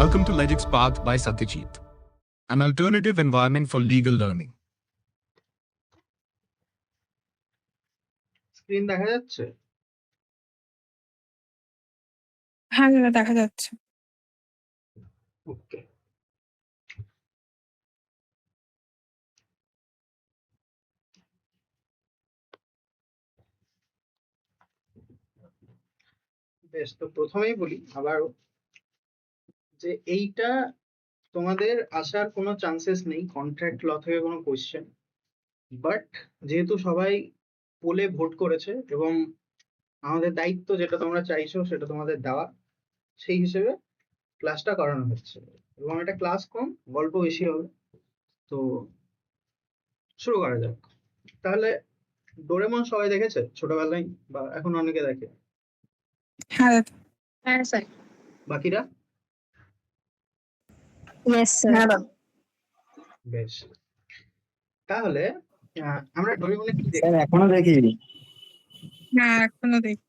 Welcome to Legix Path by Satyajit, an alternative environment for legal learning. Screen দেখা যাচ্ছে? হ্যাঁ দাদা দেখা যাচ্ছে। ওকে, বেশ। তো প্রথমেই বলি আবার যে এইটা তোমাদের আসার কোনো চান্সেস নেই কন্ট্রাক্ট ল থেকে কোনো কোশ্চেন, বাট যেহেতু সবাই পোলে ভোট করেছে এবং আমাদের দায়িত্ব যেটা তোমরা চাইছো সেটা তোমাদের দেওয়া, সেই হিসেবে ক্লাসটা করানো হচ্ছে এবং এটা ক্লাস কম, গল্প বেশি হবে। তো শুরু করা যাক। তাহলে ডোরেমন সবাই দেখেছে ছোটবেলায়, বা এখন অনেকে দেখে? হ্যাঁ দাদা। হ্যাঁ স্যার। বাকিরা? Yes sir. বেশ, তাহলে আমরা ডোরেমনে কি দেখি? স্যার এখনো দেখিনি। হ্যাঁ এখনো দেখি।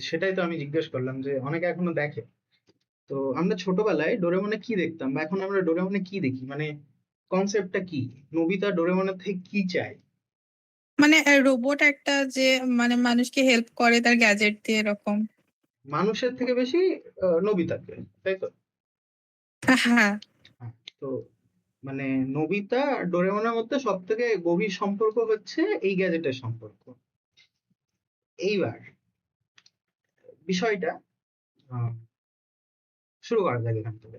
সেটাই তো আমি জিজ্ঞেস করলাম যে অনেকে এখনো দেখে। তো আমরা ছোটবেলায় ডোরেমনে কি দেখতাম, বা এখন আমরা ডোরেমনে কি দেখি? মানে কনসেপ্টটা কি? নোবিতা ডোরেমনের থেকে কি চায়? মানে রোবট একটা যে মানে মানুষকে হেল্প করে তার গ্যাজেট দিয়ে এরকম। মানুষের থেকে বেশি নোবিতাকে, তাই তো? হ্যাঁ হ্যাঁ, তো মানে নোবিতা ডোরেমনের মধ্যে সব থেকে গভীর সম্পর্ক হচ্ছে এই গ্যাজেটের সম্পর্ক। এইবার বিষয়টা শুরু করা যাক এখান থেকে।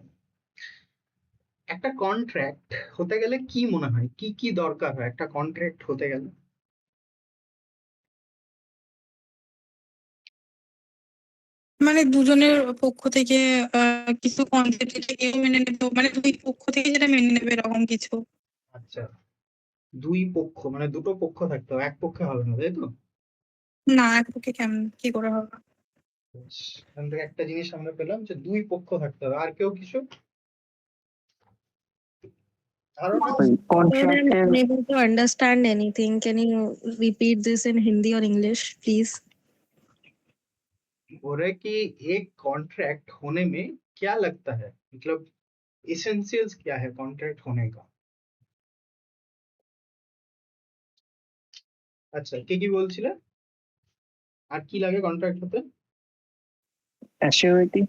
একটা কন্ট্রাক্ট হতে গেলে কি মনে হয়, কি কি দরকার হয় একটা কন্ট্রাক্ট হতে গেলে? মানে দুজনের পক্ষ থেকে কিছু কনসেপ্ট যেটা কেউ মেনে নেবে, মানে দুই পক্ষ থেকে যেটা মেনে নেবে এরকম কিছু। আচ্ছা, দুই পক্ষ মানে দুটো পক্ষ থাকতে হবে, এক পক্ষে হবে না, তাই তো? না এক পক্ষে কেমন কি করে হবে? এখান থেকে একটা জিনিস আমরা পেলাম যে দুই পক্ষ থাকতে হবে। আর কেউ কিছু ধারণা? কন্ট্রাক্টের I'm unable to understand anything. Can you repeat this in Hindi or English, please? बोले कि एक कॉन्ट्रैक्ट होने में क्या लगता है, मतलब एसेंशियल्स क्या है कॉन्ट्रैक्ट होने का? আচ্ছা, কে কি বলছিলে? আর কি লাগে কন্ট্রাক্ট হতে? অ্যাসিওরিটি,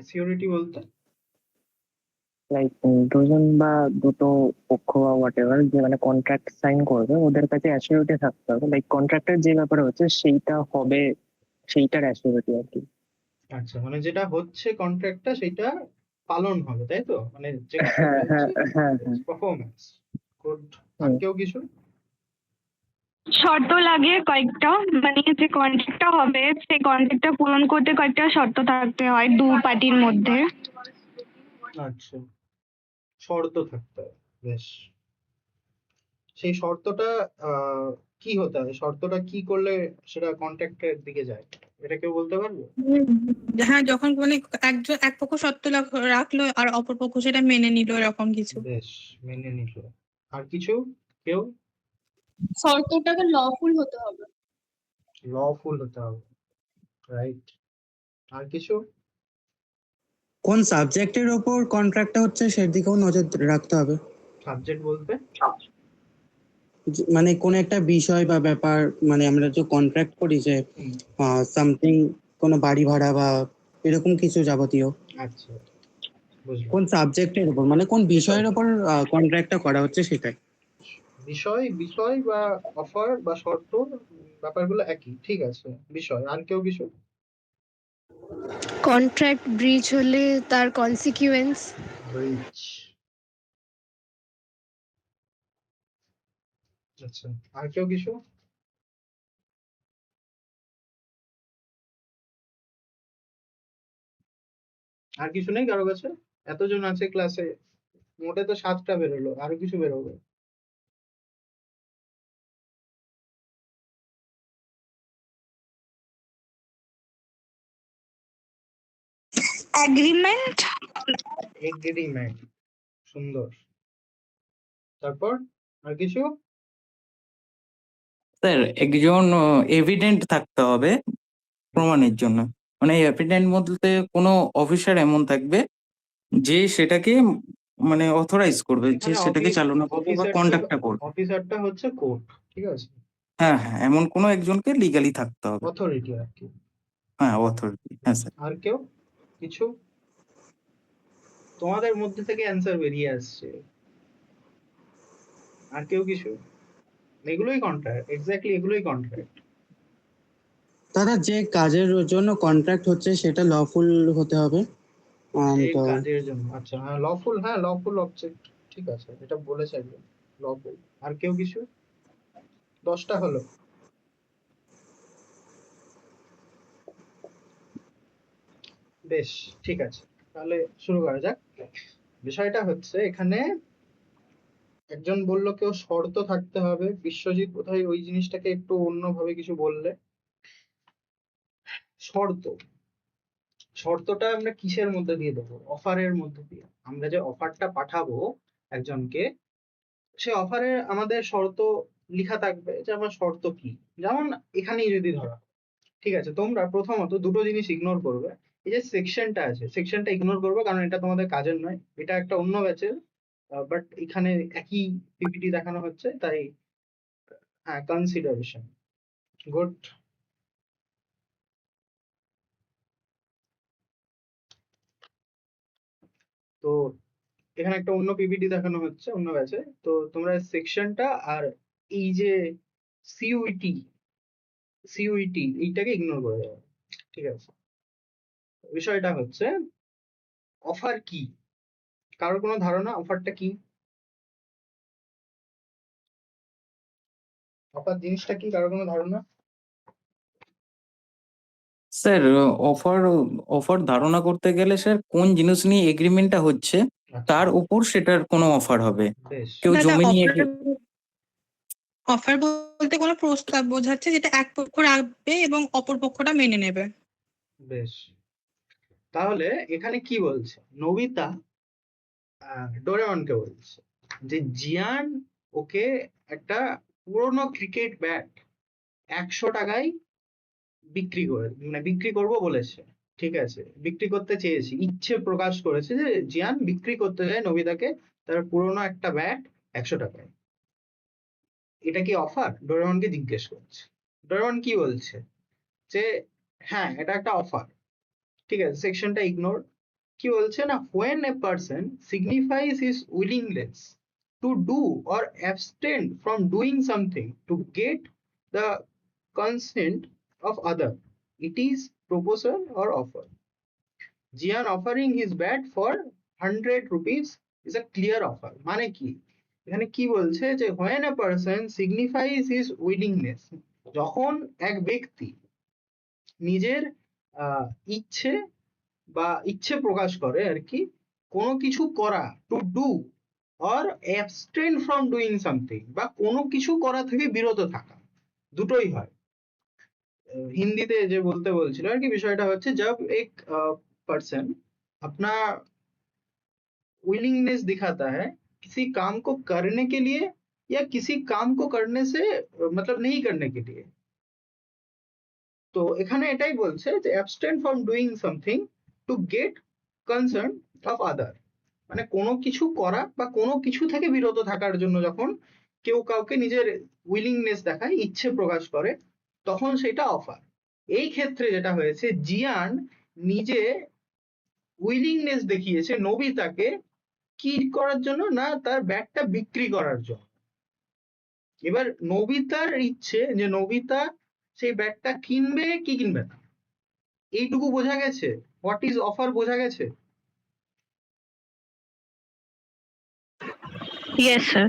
সিকিউরিটি বলতে? লাইক দুজন বা দুটো পক্ষ বা হোয়াট এভার যে মানে কন্ট্রাক্ট সাইন করবে ওদের কাছে অ্যাসিওরিটি থাকতে হবে, লাইক কন্ট্রাক্টের যে ব্যাপারে হচ্ছে সেইটা হবে, সেইটার অ্যাসিওরিটি আর কি। আচ্ছা, মানে যেটা হচ্ছে কন্ট্রাক্টটা সেটা পালন হবে, তাই তো? মানে যে হ্যাঁ হ্যাঁ হ্যাঁ হ্যাঁ পারফরম্যান্স। গুড। আর কেউ কিছু? শর্ত লাগে কয়েকটা, মানে যে কন্ট্রাক্টটা হবে সেই কন্ট্রাক্টটা পূরণ করতে কয়েকটা শর্ত থাকতে হয় দু পার্টির মধ্যে। আচ্ছা, শর্ত থাকতে হবে, বেশ। সেই শর্তটা কি হতে হয়? শর্তটা কি করলে সেটা কন্ট্রাক্টের দিকে যায়, এটা কেউ বলতে পারবে? হ্যাঁ যখন মানে একজন এক পক্ষ সত্য রাখলো আর অপর পক্ষ সেটা মেনে নিল এরকম কিছু। বেশ, মেনে নিল। আর কিছু? কেউ? শর্তটাকে লফুল হতে হবে। লফুল হতে হবে, রাইট। আর কিছু? কোন সাবজেক্টের ওপর কন্ট্রাক্টটা হচ্ছে সেদিকেও নজর রাখতে হবে। সাবজেক্ট বলতে? মানে কোন একটা বিষয় বা ব্যাপার, মানে আমরা যে কন্ট্রাক্ট করি যে সামথিং, কোনো বাড়ি ভাড়া বা এরকম কিছু যাবতীয়, আচ্ছা, বুঝলাম। কোন সাবজেক্টের উপর মানে কোন বিষয়ের উপর কন্ট্রাক্টটা করা হচ্ছে সেটাই। বিষয় বিষয় বা অফার বা শর্ত, ব্যাপারগুলো একই, ঠিক আছে। বিষয়। আর কেউ কিছু? Contract breach হলে তার consequence. ব্রিচ। আচ্ছা, আর কেউ কিছু? আর কিছু নেই কারো কাছে? এতজন আছে ক্লাসে, মোটে তো 7টা বেরোলো, আরো কিছু বেরোবে। এগ্রিমেন্ট। এগ্রিমেন্ট, সুন্দর। তারপর আর কিছু? স্যার একজন এভিডেন্ট থাকতে হবে প্রমাণের জন্য। মানে হ্যাপি টেন্ট বলতে কোনো অফিসার এমন থাকবে যে সেটাকে মানে অথরাইজ করবে, যে এখানে সেটাকে চালনা করবে বা কন্ডাক্টটা করবে। অফিসারটা হচ্ছে কোর্ট, ঠিক আছে, হ্যাঁ হ্যাঁ, এমন কোনো একজনকে লিগালি থাকতে হবে। অথরিটি আর কি। হ্যাঁ, অথরিটি, হ্যাঁ স্যার। আর কেউ কিছু? তোমাদের মধ্যে থেকে অ্যান্সার বেরিয়ে আসছে। আর কেউ কিছু? এগুলোই কন্ট্রাক্ট, এক্স্যাক্টলি এগুলোই কন্ট্রাক্ট। দাদা যে কাজের জন্য কন্ট্রাক্ট হচ্ছে সেটা লফুল হতে হবে। এই তো কাজের জন্য, আচ্ছা, হ্যাঁ লফুল, হ্যাঁ লফুল অবজেক্ট, ঠিক আছে, এটা বলেছে একদম লফুল। আর কেউ কিছু? 10টা হলো। বেশ, ঠিক আছে, তাহলে শুরু করা যাক। বিষয়টা হচ্ছে এখানে একজন বললো কেউ শর্ত থাকতে হবে, বিশ্বজিৎ বোধহয় ওই জিনিসটাকে একটু অন্যভাবে কিছু বললে। শর্ত, শর্তটা আমরা কিসের মধ্যে দিয়ে দেবো? অফারের মধ্যে দিয়ে। আমরা যে অফারটা পাঠাবো একজনকে, সে অফারে আমাদের শর্ত লেখা থাকবে, যে আমার শর্ত কি। যেমন এখানেই যদি ধরা, ঠিক আছে, তোমরা প্রথমত দুটো জিনিস ইগনোর করবে। এই যে সেকশনটা আছে, সেকশনটা ইগনোর করবে, কারণ এটা তোমাদের কাজের নয়, এটা একটা অন্য ব্যাচের। বাট এখানে একই পিপিটি দেখানো হচ্ছে, তাই হ্যাঁ, কনসিডারেশন, গুড। তো এখানে একটা অন্য পিপিটি দেখানো হচ্ছে অন্য ব্যাচে, তো তোমরা সেকশনটা আর এই যে সিইউটি, সিইউটি এইটাকে ইগনোর করে দেবে, ঠিক আছে। বিষয়টা হচ্ছে অফার কি? কারোর কোনো ধারণা অফারটা কি? অফার জিনিসটা কি, কারোর কোনো ধারণা? স্যার, অফার অফার ধারণা করতে গেলে স্যার কোন জিনিস নিয়ে এগ্রিমেন্টটা হচ্ছে আচ্ছা, তার উপর সেটার কোনো অফার হবে। বেশ, কেউ দাদা জমি নিয়ে অফার বলতে কোনো প্রস্তাব বোঝাচ্ছে যেটা এক পক্ষ রাখবে এবং অপর পক্ষটা মেনে নেবে। বেশ, তাহলে এখানে কি বলছে? নবিতা ডোরেমনকে বলছে যে জিয়ান ওকে একটা পুরোনো ক্রিকেট ব্যাট 100 টাকায় বিক্রি করে, মানে বিক্রি করবো বলেছে, ঠিক আছে, বিক্রি করতে চেয়েছি, ইচ্ছে প্রকাশ করেছে যে জিয়ান বিক্রি করতে চায় নবিতাকে তার পুরোনো একটা ব্যাট 100 টাকায়। এটা কি অফার? ডোরেমনকে জিজ্ঞেস করছে। ডোরেমন কি বলছে? যে হ্যাঁ, এটা একটা অফার, ঠিক আছে, সেকশনটা ইগনোর। কি বলছে না, when a person signifies his willingness to do or abstain from doing something to get the consent of other, it is proposal or offer. Jian offering his bat for 100 rupees is a clear offer. মানে কি? এখানে কি বলছে যে when a person signifies his willingness, যখন এক ব্যক্তি নিজের ইচ্ছে বা ইচ্ছে প্রকাশ করে আর কি, কোনো কিছু করা, to do or abstain from doing something, বা কোনো কিছু করা থেকে বিরত থাকা, দুটোই হয়। হিন্দিতে যে বলতে বলছিল আর কি, বিষয়টা হচ্ছে जब एक पर्सन अपना विलिंगनेस दिखाता है किसी काम को करने के लिए या किसी काम को करने से मतलब नहीं करने के लिए। তো এখানে এটাই বলছে যে abstain from doing something to get concern of other, মানে কোনো কিছু করা বা কোনো কিছু থেকে বিরত থাকার জন্য যখন কেউ কাউকে নিজের উইলিংনেস দেখায়, ইচ্ছে প্রকাশ করে, তখন সেটা অফার। এই ক্ষেত্রে যেটা হয়েছে, জিয়ান নিজে উইলিংনেস দেখিয়েছে নবিতাকে কি করার জন্য, না তার ব্যাগটা বিক্রি করার জন্য। এবার নবিতার ইচ্ছে যে নবিতা সেই ব্যাগটা কিনবে কি কিনবে না, এইটুকু বোঝা গেছে। হোয়াট ইজ অফার বোঝা গেছে? Yes, sir.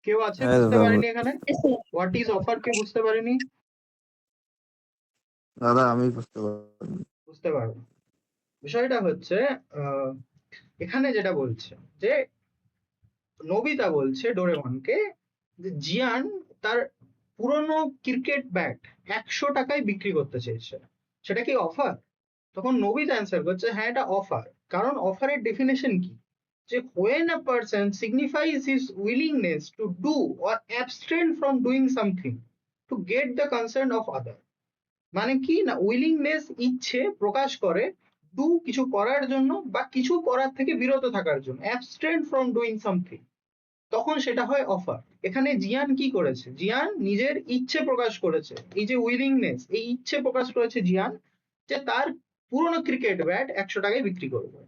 কেউ আছে বুঝতে পারেনি এখানে? হোয়াট ইজ অফার কেউ বুঝতে পারেনি? দাদা আমি বুঝতে পারিনি। বুঝতে পারো। বিষয়টা হচ্ছে এখানে যেটা বলছে যে নবিতা বলছে ডোরেমনকে যে জিয়ান তার পুরনো ক্রিকেট ব্যাট 100 টাকায় বিক্রি করতে চেয়েছে, সেটা কি অফার? তখন নবিতা অ্যান্সার করছে হ্যাঁ, এটা অফার। কারণ অফারের ডেফিনেশন কি, যে when a person signifies his willingness to do or abstain from doing something to get the consent of other, মানে কি না, উইলিংনেস ইচ্ছে প্রকাশ করে ডু কিছু করার জন্য বা কিছু করার থেকে বিরত থাকার জন্য, অ্যাবস্টেন ফ্রম ডুইং সামথিং, তখন সেটা হয় অফার। এখানে জিয়ান কি করেছে, জিয়ান নিজের ইচ্ছে প্রকাশ করেছে, এই যে উইলিংনেস, এই ইচ্ছে প্রকাশ করেছে জিয়ান যে তার পুরনো ক্রিকেট ব্যাট 100 টাকায় বিক্রি করবে।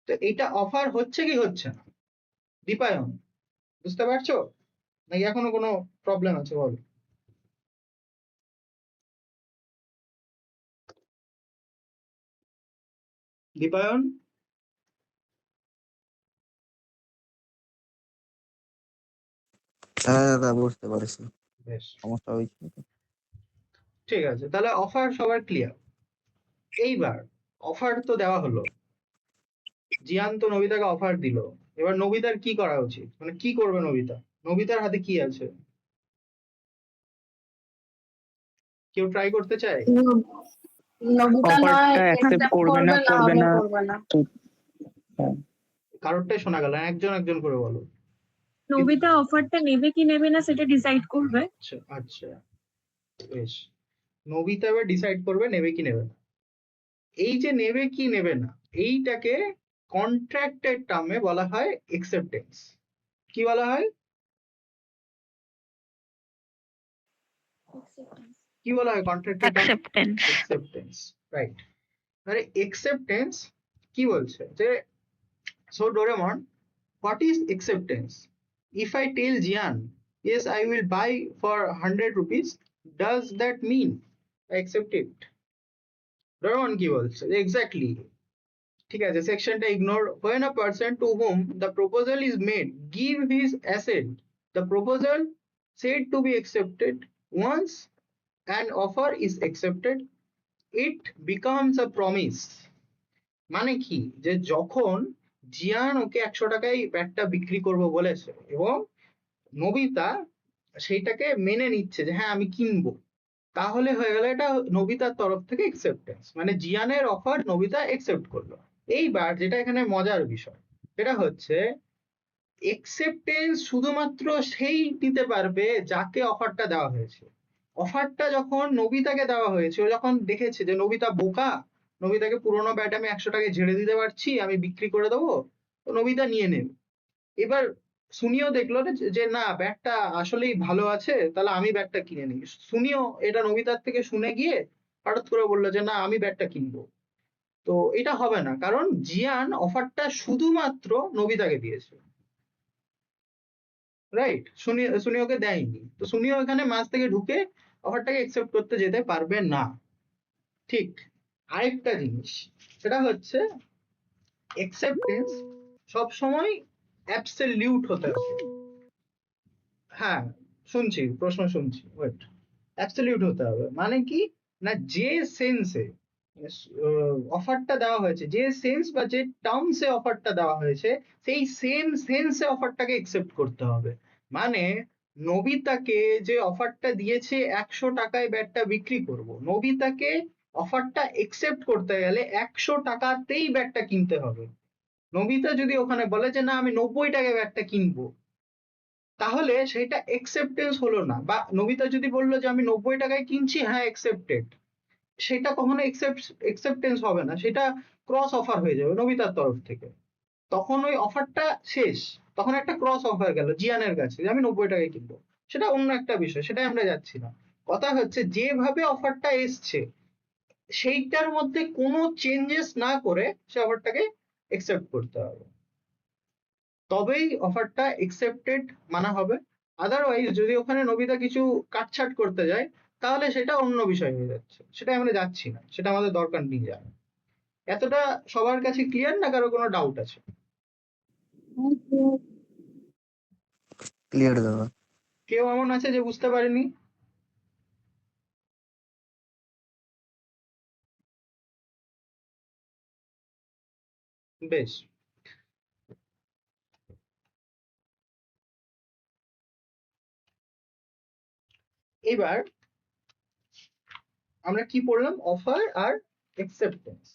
তো এটা অফার হচ্ছে কি হচ্ছে না? দীপায়ন বুঝতে পারছো নাকি এখনো কোনো প্রবলেম আছে বলো? দীপায়ন, হ্যাঁ দাদা বুঝতে পারছি, বেশ সমস্যা হয়েছিল তো। ঠিক আছে, তাহলে অফার সবার ক্লিয়ার। এইবার অফার তো দেওয়া হলো, জিয়ান তো নবিতাকে অফার দিল, এবার নবিতার কি করা উচিত, মানে কি করবে নবিতা? নবিতার হাতে কি আছে? কেউ ট্রাই করতে চায়? নবিতা নয় অফারটা অ্যাকসেপ্ট accept করবে না করবে না করবে না। হ্যাঁ, কারোরটাই শোনা গেল না, একজন একজন করে বলো। নবিতা অফারটা নেবে কি নেবে না সেটা ডিসাইড করবে। আচ্ছা আচ্ছা, বেশ। নবিতা এবার ডিসাইড করবে নেবে কি নেবে না। এই যে নেবে কি নেবে না, এইটাকে কন্ট্রাক্টের টার্মে বলা হয় একসেপ্টেন্স। কি বলা হয়, কি বলা হয় কন্ট্রাক্টের টার্মে? অ্যাকসেপ্টেন্স। একসেপ্টেন্স, রাইট। মানে একসেপ্টেন্স কি বলছে যে, so Doraemon, what is acceptance? If I tell Jian, yes, I will buy for 100 rupees, does that mean I accept it? Doraemon কি বলছে? Exactly. ঠিক আছে, সেকশনটা ignore. When a person to whom the proposal is made give his assent, the proposal said to be accepted, once an offer is accepted, it becomes a promise. মানে কি, যে যখন জিয়ান ওকে 100 টাকায় ব্যাটটা বিক্রি করবো বলেছে এবং নবিতা সেইটাকে মেনে নিচ্ছে যে হ্যাঁ আমি কিনবো, তাহলে হয়ে গেল এটা নবিতার তরফ থেকে একসেপ্টেন্স, মানে জিয়ানের অফার নবিতা একসেপ্ট করলো। এইবার যেটা এখানে মজার বিষয় সেটা হচ্ছে, একসেপ্টেন্স শুধুমাত্র সেই নিতে পারবে যাকে অফারটা দেওয়া হয়েছে। অফারটা যখন নবিতাকে দেওয়া হয়েছে, ও যখন দেখেছে যে নবিতা বোকা, নবিতাকে পুরোনো ব্যাট আমি 100 টাকায় ঝেড়ে দিতে পারছি, আমি বিক্রি করে দেবো, তো নবিতা নিয়ে নেবে। এবার সুনিও দেখলো যে না ব্যাটটা আসলেই ভালো আছে, তাহলে আমি ব্যাটটা কিনে নিই। সুনিও এটা নবিতার থেকে শুনে গিয়ে হঠাৎ করে বললো যে না আমি ব্যাটটা কিনবো। তো এটা হবে না, কারণ জিয়ান অফারটা শুধুমাত্র নবিতাকে দিয়েছে, রাইট? সুনিওকে দেয়নি, তো সুনিও এখানে মাঝ থেকে ঢুকে অফারটাকে একসেপ্ট করতে যেতে পারবে না। ঠিক। আরেকটা জিনিস সেটা হচ্ছে, একসেপ্টেন্স সবসময় অ্যাবসলিউট হতে হবে। হ্যাঁ শুনছি, প্রশ্ন শুনছি, ওয়েট। অ্যাবসলিউট হতে হবে মানে কি না, যে সেন্সে অফারটা দেওয়া হয়েছে, যে সেন্স বা যে টার্মসে অফারটা দেওয়া হয়েছে, সেই সেম সেন্সে অফারটাকে একসেপ্ট করতে হবে। মানে নবিতাকে যে অফারটা দিয়েছে 100 টাকায় ব্যাটটা বিক্রি করব, নবিতাকে অফারটা একসেপ্ট করতে গেলে 100 টাকাতেই ব্যাটটা কিনতে হবে। নবিতা যদি ওখানে বলে যে না আমি 90 টাকায় ব্যাটটা কিনবো, তাহলে সেটা একসেপ্টেন্স হলো না। বা নবিতা যদি বললো যে আমি 90 টাকায় কিনছি, হ্যাঁ একসেপ্টেড, সেটা কখনো একসেপ্টেন্স হবে না, সেটা ক্রস অফার হয়ে যাবে নবিতার তরফ থেকে। তখন ওই অফারটা শেষ, তখন একটা ক্রস অফার গেল জিয়ানের কাছে যে আমি 90 টাকায় কিনবো, সেটা অন্য একটা বিষয়, সেটাই আমরা যাচ্ছি না। কথা হচ্ছে যেভাবে অফারটা এসছে সেইটার মধ্যে কোনো চেঞ্জেস না করে সে অফারটাকে একসেপ্ট করতে হবে, তবেই অফারটা একসেপ্টেড মানা হবে। আদারওয়াইজ যদি ওখানে নবিতা কিছু কাটছাট করতে যায়, তাহলে সেটা অন্য বিষয় হয়ে যাচ্ছে, সেটা আমরা যাচ্ছি না, সেটা আমাদের দরকার নেই যার। এতটা সবার কাছে ক্লিয়ার না, কারো কোনো ডাউট আছে? ক্লিয়ার দাদা। কেউ এমন আছে যে বুঝতে পারেনি? বেশ, এবার আমরা কি পড়লাম, অফার আর একসেপ্টেন্স।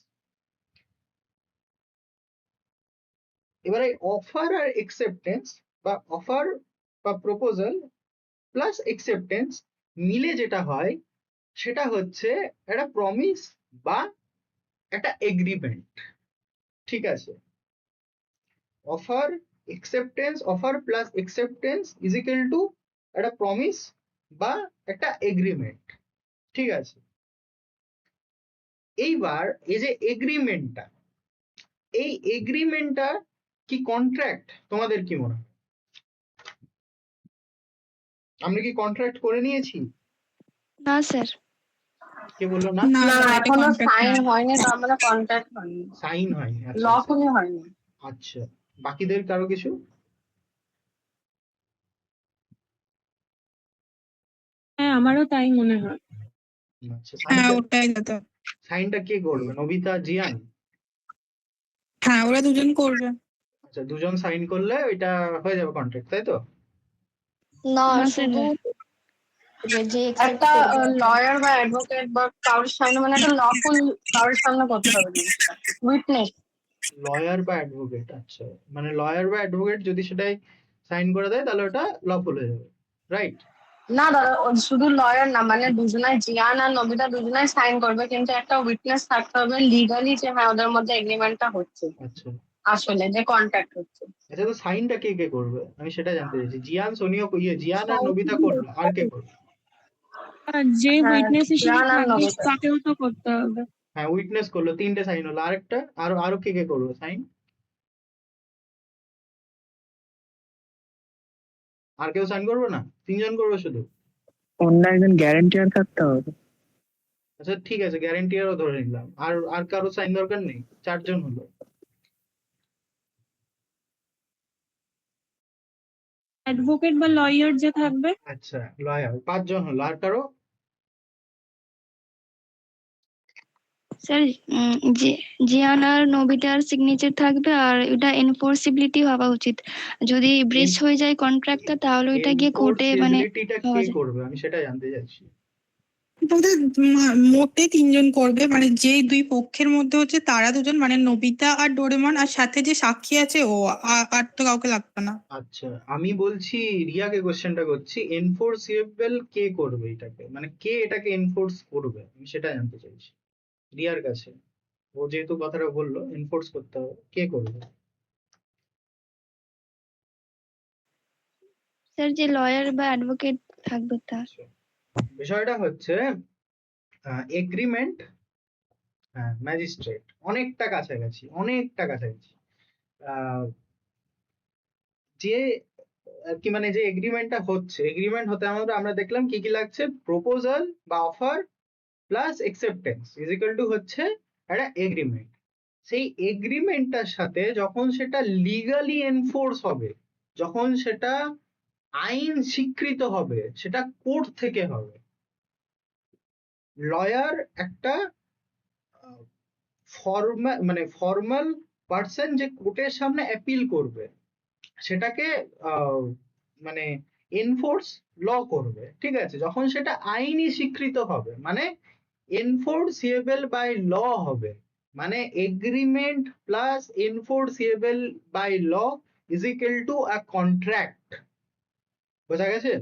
এবার এই অফার আর একসেপ্টেন্স বা অফার বা প্রপোজাল প্লাস একসেপ্টেন্স মিলে যেটা হয় সেটা হচ্ছে একটা প্রমিস বা একটা এগ্রিমেন্ট, ঠিক আছে? Offer plus acceptance is equal two একটা প্রমিস বা একটা এগ্রিমেন্ট, ঠিক আছে? এইবার এই যে এগ্রিমেন্টটা, এই এগ্রিমেন্টটা কি কন্ট্রাক্ট? তোমাদের কি মনে হয়? আমরা কি কন্ট্রাক্ট করে নিয়েছি? না স্যার। কে বললো না? না না স্যার, এটা এখনো কন্ট্রাক্ট সাইন না। হয়নি, তার মানে কন্ট্রাক্ট হয়নি, সাইন হয়নি, আচ্ছা আচ্ছা লফুলি হয়নি। আচ্ছা। বাকিদের কারো কিছু? হ্যাঁ আমারও তাই মনে হয়। আচ্ছা, হ্যাঁ, ওটাই দাদা। সাইনটা কে করবে? নবিতা, জিয়ান? হ্যাঁ, ওরা দুজন করবে। আচ্ছা, দুজন সাইন করলে ওইটা হয়ে যাবে কন্ট্রাক্ট, তাই তো? না না শুধু যে একটা লয়ার বা অ্যাডভোকেট বা কারোর সামনে, মানে একটা লফুল কারোর সামনে করতে হবে জিনিসটা, উইটনেস। লয়ার বা অ্যাডভোকেট, আচ্ছা, মানে লয়ার বা অ্যাডভোকেট যদি সেটাই সাইন করে দেয় তাহলে ওটা লফুল হয়ে যাবে, রাইট? না দাদা, শুধু লয়ার না, মানে দুজনাই, জিয়ান আর নবিতা দুজনাই সাইন করবে, কিন্তু একটা উইটনেস থাকতে হবে লিগালি যে হ্যাঁ ওদের মধ্যে এগ্রিমেন্টটা হচ্ছে, আচ্ছা আসলে যে কন্ট্রাক্ট হচ্ছে। আচ্ছা, তো সাইনটা কে কে করবে আমি সেটা জানতে চাইছি। জিয়ান, সোনিয়া, জিয়ান আর নবিতা করলো, আর কে করবে? যে হ্যাঁ, উইটনেস হিসেবে জিয়ান আর থাকবে নবিতা। তাকেও তো করতে হবে। হ্যাঁ, উইটনেস করলো, 3টে সাইন হলো, আরেকটা আরো আরো কে কে করবে সাইন? আর কেউ সাইন করবে না? 3জন করবে শুধু? অন্য একজন গ্যারেন্টিয়ার থাকতে হবে। আচ্ছা ঠিক আছে, গ্যারেন্টিয়ারও ধরে নিলাম। আর আর কারো সাইন দরকার নেই? 4জন হলো। অ্যাডভোকেট বা লয়ার যে থাকবে। আচ্ছা, লয়ার 5জন হলো। আর কারো? স্যার জিয়ান আর নবিতার সিগনেচার থাকবে, আর এটা এনফোর্সিবিলিটি হওয়া উচিত। যদি ব্রিচ হয়ে যায় কন্ট্রাক্টটা তাহলে এটা গিয়ে কোর্টে মানে এনফোর্সেবিলিটিটা হওয়া কে যায়। করবে আমি সেটা জানতে চাইছি। বলতে মোটে 3জন করবে, মানে যে দুই পক্ষের মধ্যে হচ্ছে তারা দুজন, মানে নবিতা আর ডোরেমন, আর সাথে যে সাক্ষী আছে ও, আর তো কাউকে লাগবে না। আচ্ছা, আমি বলছি, রিয়াকে কোশ্চেনটা করছি, এনফোর্সেবল কে করবে এটাকে, মানে কে এটাকে এনফোর্স করবে আমি সেটা জানতে চাইছি রিয়ার কাছে। ও যেহেতু কথাটা বললো এনফোর্স করতে হবে, কে করবে? স্যার যে লয়ার বা অ্যাডভোকেট থাকবে তার। বিষয়টা হচ্ছে এগ্রিমেন্ট, হ্যাঁ, ম্যাজিস্ট্রেট অনেকটা কাছাকাছি, অনেকটা কাছাকাছি। আহ, যে আর কি, মানে যে এগ্রিমেন্টটা হচ্ছে, এগ্রিমেন্ট হতে আমরা দেখলাম কি কি লাগছে, প্রপোজাল বা offer plus acceptance is equal two হচ্ছে একটা এগ্রিমেন্ট। সেই এগ্রিমেন্টটার সাথে যখন সেটা লিগালি এনফোর্স হবে, যখন সেটা আইন স্বীকৃত হবে, সেটা কোর্ট থেকে হবে, লয়ার একটা ফর্মাল পার্সন যে কোর্টের সামনে অ্যাপিল করবে, সেটাকে মানে এনফোর্স ল করবে, ঠিক আছে? যখন সেটা আইনি স্বীকৃত হবে, মানে এনফোর্সিয়েবল বাই ল হবে, মানে agreement plus enforceable by law is equal to a contract. বোঝা গেছে?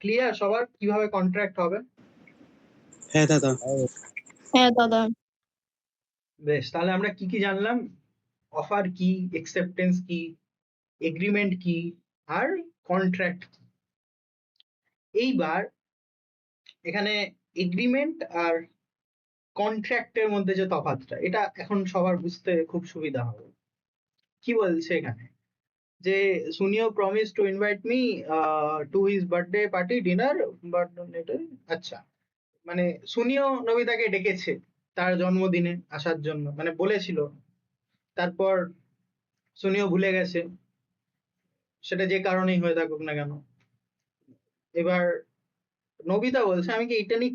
ক্লিয়ার সবার কিভাবে কন্ট্রাক্ট হবে? হ্যাঁ দাদা। হ্যাঁ দাদা। বেশ, তাহলে আমরা কি কি জানলাম? অফার কি, অ্যাকসেপ্টেন্স কি, এগ্রিমেন্ট কি, আর কন্ট্রাক্ট কি। এইবার এখানে এগ্রিমেন্ট আর কন্ট্রাক্টের মধ্যে যে তফাৎটা, এটা এখন সবার বুঝতে খুব সুবিধা হবে। কি বলছে এখানে, যে Suneo promise to invite me to his birthday party dinner, but আচ্ছা, মানে সুনিও নবিতাকে ডেকেছে তার জন্মদিনে আসার জন্য, মানে বলেছিল, তারপর সুনিও ভুলে গেছে, সেটা যে কারণেই হয়ে থাকুক না কেন। এবার নবিতা বলছে আমি কি এটা নিয়ে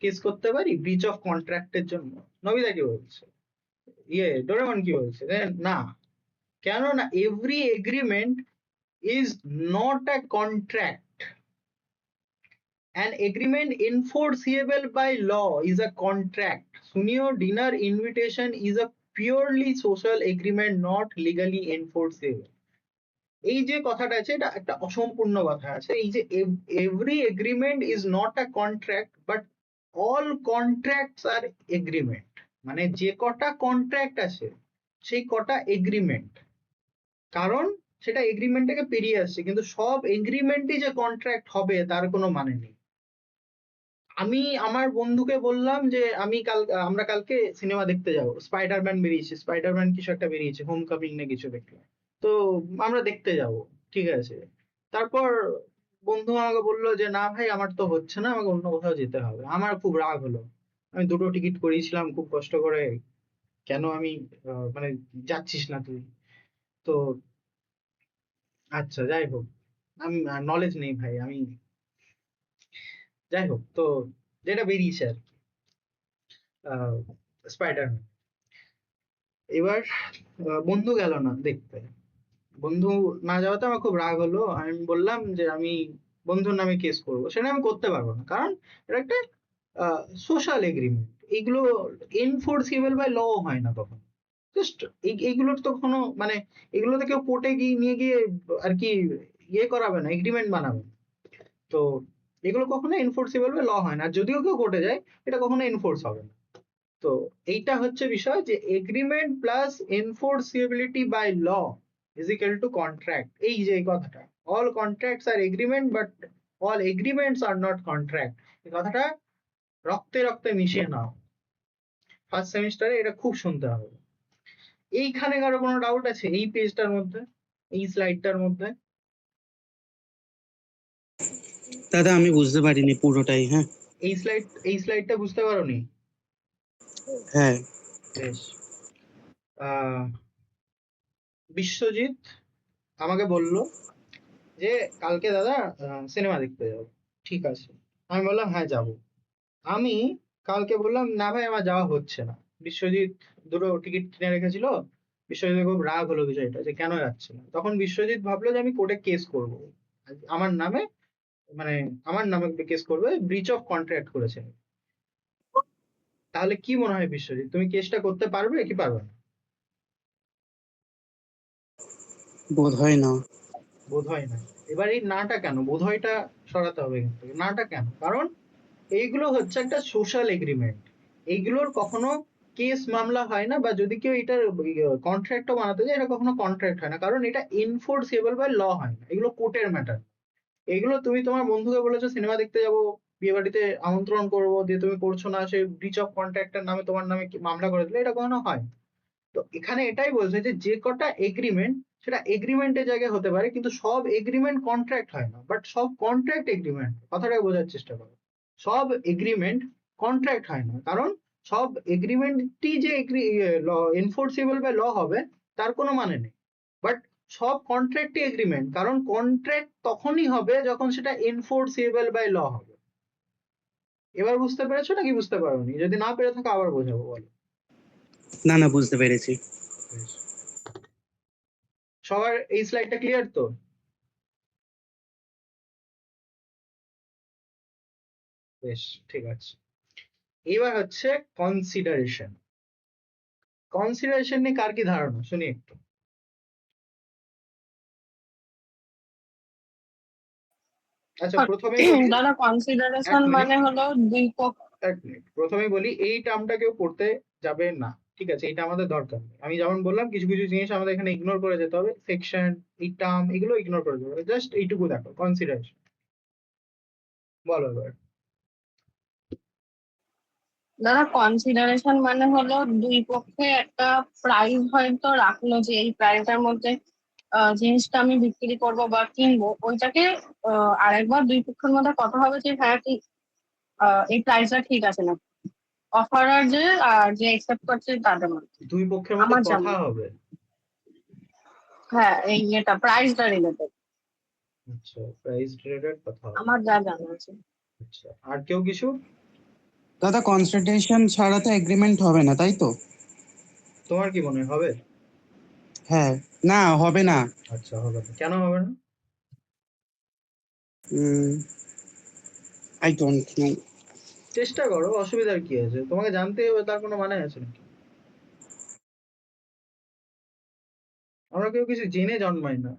কেস করতে পারি ব্রিচ অফ কন্ট্রাক্টের জন্য? নবিতা কি বলছে, ডোরেমন কি বলছে, না, কেন না, every agreement is not a contract, an agreement enforceable by law is a contract. Sunio dinner invitation is a purely social agreement, not legally enforceable. এই যে কথাটা আছে এটা একটা অসম্পূর্ণ কথা আছে। এই যে every agreement is not a contract but all contracts are agreement, মানে যে কটা কন্ট্রাক্ট আছে সেই কটা এগ্রিমেন্ট, কারণ সেটা এগ্রিমেন্টটাকে পেরিয়ে আসছে, কিন্তু সব এগ্রিমেন্টই যে কন্ট্রাক্ট হবে তার কোনো মানে নেই। আমি আমার বন্ধুকে বললাম যে আমরা কালকে সিনেমা দেখতে যাবো, স্পাইডারম্যান বেরিয়েছে, স্পাইডারম্যান কিছু একটা বেরিয়েছে, হোম কামিং না কিছু দেখলাম, তো আমরা দেখতে যাব, ঠিক আছে। তারপর বন্ধু আমাকে বললো যে না ভাই আমার তো হচ্ছে না, আমাকে অন্য কোথাও যেতে হবে। আমার খুব রাগ হলো, আমি দুটো টিকিট করিয়েছিলাম খুব কষ্ট করে, কেন আমি মানে যাচ্ছিস না তুই? তো আচ্ছা যাই হোক, আমি নলেজ নেই ভাই আমি, যাই হোক, তো যেটা বেরিয়েছে আর কি, স্পাইডারম্যান। এবার বন্ধু গেল না দেখতে, বন্ধু না যাওয়াতে আমার খুব রাগ হলো। আমি বললাম যে আমি বন্ধুর নামে কেস করবো, সেটা আমি করতে পারবো না, কারণ এটা একটা সোশ্যাল এগ্রিমেন্ট, এগুলো এনফোর্সেবল বাই ল হয় না তখন। জাস্ট এইগুলোর তো কোনো মানে, এগুলোতে কেউ কোর্টে গিয়ে নিয়ে গিয়ে আর কি ইয়ে করাবে না, এগ্রিমেন্ট বানাবে না। তো এগুলো কখনো এনফোর্সেবল বাই ল হয় না, আর যদিও কেউ কোর্টে যায় এটা কখনো এনফোর্স হবে না। তো এইটা হচ্ছে বিষয় যে agreement plus enforceability by law is equal to contract. এই যে এই কথাটা, all contracts are agreements but all agreements are not contract, এই কথাটা রক্তে রক্তে মিশিয়ে নাও, ফার্স্ট সেমিস্টারে এটা খুব শুনতে হবে। এইখানে কারো কোনো ডাউট আছে এই পেজটার মধ্যে, এই স্লাইডটার মধ্যে? দাদা আমি বুঝতে পারিনি পুরোটাই। হ্যাঁ এই স্লাইডটা বুঝতে পারোনি? হ্যাঁ বেশ। বিশ্বজিৎ আমাকে বলল যে কালকে দাদা সিনেমা দেখতে যাবো, ঠিক আছে। আমি বললাম হ্যাঁ যাবো। আমি কালকে বললাম না ভাই আমার যাওয়া হচ্ছে না। বিশ্বজিৎ দুটো টিকিট কিনে রেখেছিল, বিশ্বজিৎ খুব রাগ হলো বিষয়টা যে কেন যাচ্ছে না। তখন বিশ্বজিৎ ভাবলো যে আমি কোর্টে কেস করব, আমার নামে, মানে আমার নামে কেস করবে, ব্রিচ অফ কন্ট্রাক্ট করেছে। তাহলে কি মনে হয় বিশ্বজিৎ, তুমি কেসটা করতে পারবে কি পারবে না? বোধ হয় না। বোধ হয় না। এবার এই নাটা কেন, বোধ হয়টা সরাতে হবে এখান থেকে। নাটা কেন? কারণ এইগুলো হচ্ছে একটা সোশ্যাল এগ্রিমেন্ট, এইগুলোর কখনো কেস মামলা হয় না, বা যদি কেউ এটার কন্ট্রাক্টও বানাতে যায় এটা কখনো কন্ট্রাক্ট হয় না, কারণ এটা এনফোর্সেবল বাই ল হয় না, এগুলো কোর্টের ম্যাটার। এগুলো তুমি তোমার বন্ধুকে বলেছো সিনেমা দেখতে যাবো, বিয়ে বাড়িতে আমন্ত্রণ করবো, দিয়ে তুমি করছো না, সে ব্রিচ অফ কন্ট্রাক্টের নামে তোমার নামে মামলা করে দিলে, এটা কখনো হয় না। তো এখানে এটাই বলছে যে যে কটা এগ্রিমেন্ট সেটা এগ্রিমেন্টের জায়গায় হতে পারে, কিন্তু সব এগ্রিমেন্ট কন্ট্রাক্ট হয় না, বাট সব কন্ট্রাক্ট এগ্রিমেন্ট। কথাটাকে বোঝার চেষ্টা করো, সব এগ্রিমেন্ট কন্ট্রাক্ট হয় না, কারণ সব এগ্রিমেন্টই যে এনফোর্সেবল বাই ল হবে তার কোনো মানে নেই। বাট সব কন্ট্রাক্টই এগ্রিমেন্ট, কারণ কন্ট্রাক্ট তখনই হবে যখন সেটা এনফোর্সেবল বাই ল হবে। এবার বুঝতে পেরেছো নাকি বুঝতে পারোনি? যদি না পেরে থাকো আবার বোঝাবো, বলো। না না বুঝতে পেরেছি। বেশ। সবার এই স্লাইডটা ক্লিয়ার তো? বেশ, ঠিক আছে। এবার হচ্ছে কনসিডারেশন। কনসিডারেশন নিয়ে কার কি ধারণা শুনি একটু। আচ্ছা প্রথমেই বলি, দাদা এক কনসিডারেশন মিনিট মানে হলো দুই পক্ষ। এক মিনিট, প্রথমেই বলি এই টার্মটা কেউ পড়তে যাবে না, ঠিক আছে? এটা আমাদের দরকার নেই। আমি যেমন বললাম কিছু কিছু জিনিস আমাদের এখানে ইগনোর করে যেতে হবে, সেকশন, এই টার্ম, এগুলো ইগনোর করে যেতে হবে। জাস্ট এইটুকু দেখো, কনসিডারেশন। বলো এবার। দাদা কনসিডারেশন মানে হলো দুই পক্ষে একটা প্রাইস হয়তো রাখলো যে এই প্রাইসের মধ্যে জিনিসটা আমি বিক্রি করব বা কিনবো, ওইটাকে আরেকবার দুই পক্ষের মধ্যে কথা হবে যে হ্যাঁ ঠিক এই প্রাইসটা ঠিক আছে না, অফারার যে আর যে একসেপ্ট করছে তাদের মধ্যে। দুই পক্ষের মধ্যে আমার কথা যেমন হবে? হ্যাঁ এই এটা প্রাইসটা রিলেটেড আচ্ছা, প্রাইস রিলেটেড কথা হবে। আমার যা জানা আছে। আচ্ছা, আর কেউ কিছু? দাদা কনসিডারেশন ছাড়া তো এগ্রিমেন্ট হবে না, তাই তো? তোমার কি মনে হয় হবে? হ্যাঁ। না হবে না। আচ্ছা, হবে না, কেন হবে না? I don't know. চেষ্টা করো, অসুবিধার কি আছে? তোমাকে জানতে হবে তার কোনো মানে আছে নাকি? আমরা কেউ কিছু জেনে জন্মাই না।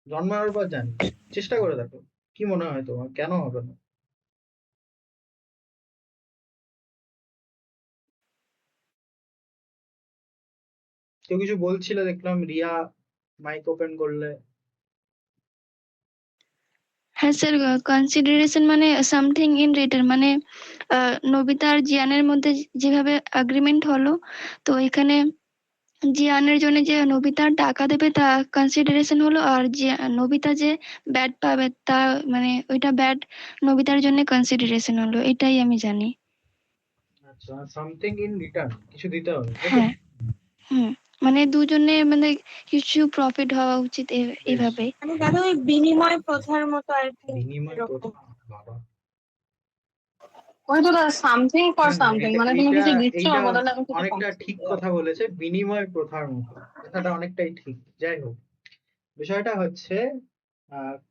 জন্মানোর পর জানি, চেষ্টা করে দেখো, কি মনে হয় তোমার কেন হবে না? কেউ কিছু বলছিলে দেখলাম, রিয়া মাইক ওপেন করলে। হ্যাঁ স্যার, কনসিডারেশন মানে সামথিং ইন রিটার্ন, মানে নবিতা আর জিয়ানের মধ্যে যেভাবে এগ্রিমেন্ট হলো, তো এখানে জিয়ানের জন্য যে নবিতা টাকা দেবে তা কনসিডারেশন হলো, আর নবিতা যে ব্যাট পাবে তা মানে ওইটা ব্যাট নবিতার জন্য কনসিডারেশন হলো, এটাই আমি জানি। আচ্ছা, সামথিং ইন রিটার্ন, কিছু দিতে হবে, তাই তো? হ্যাঁ, হুম, মানে দুজনে মানে কিছু প্রফিট হওয়া উচিত বেশ, এভাবে। মানে দাদা ওই বিনিময় প্রথার মতো আর কি, বিনিময় এরকম। প্রথা, বাবা। ওই তো সামথিং ফর হ্যাঁ, সামথিং, এটা মানে তুমি এইটা কিছু দিচ্ছ এইটা বদলে আমি কিছু অনেকটা পাচ্ছি। ঠিক কথা বলেছে, বিনিময় প্রথার মতো, কথাটা অনেকটাই ঠিক। যাই হোক, বিষয়টা হচ্ছে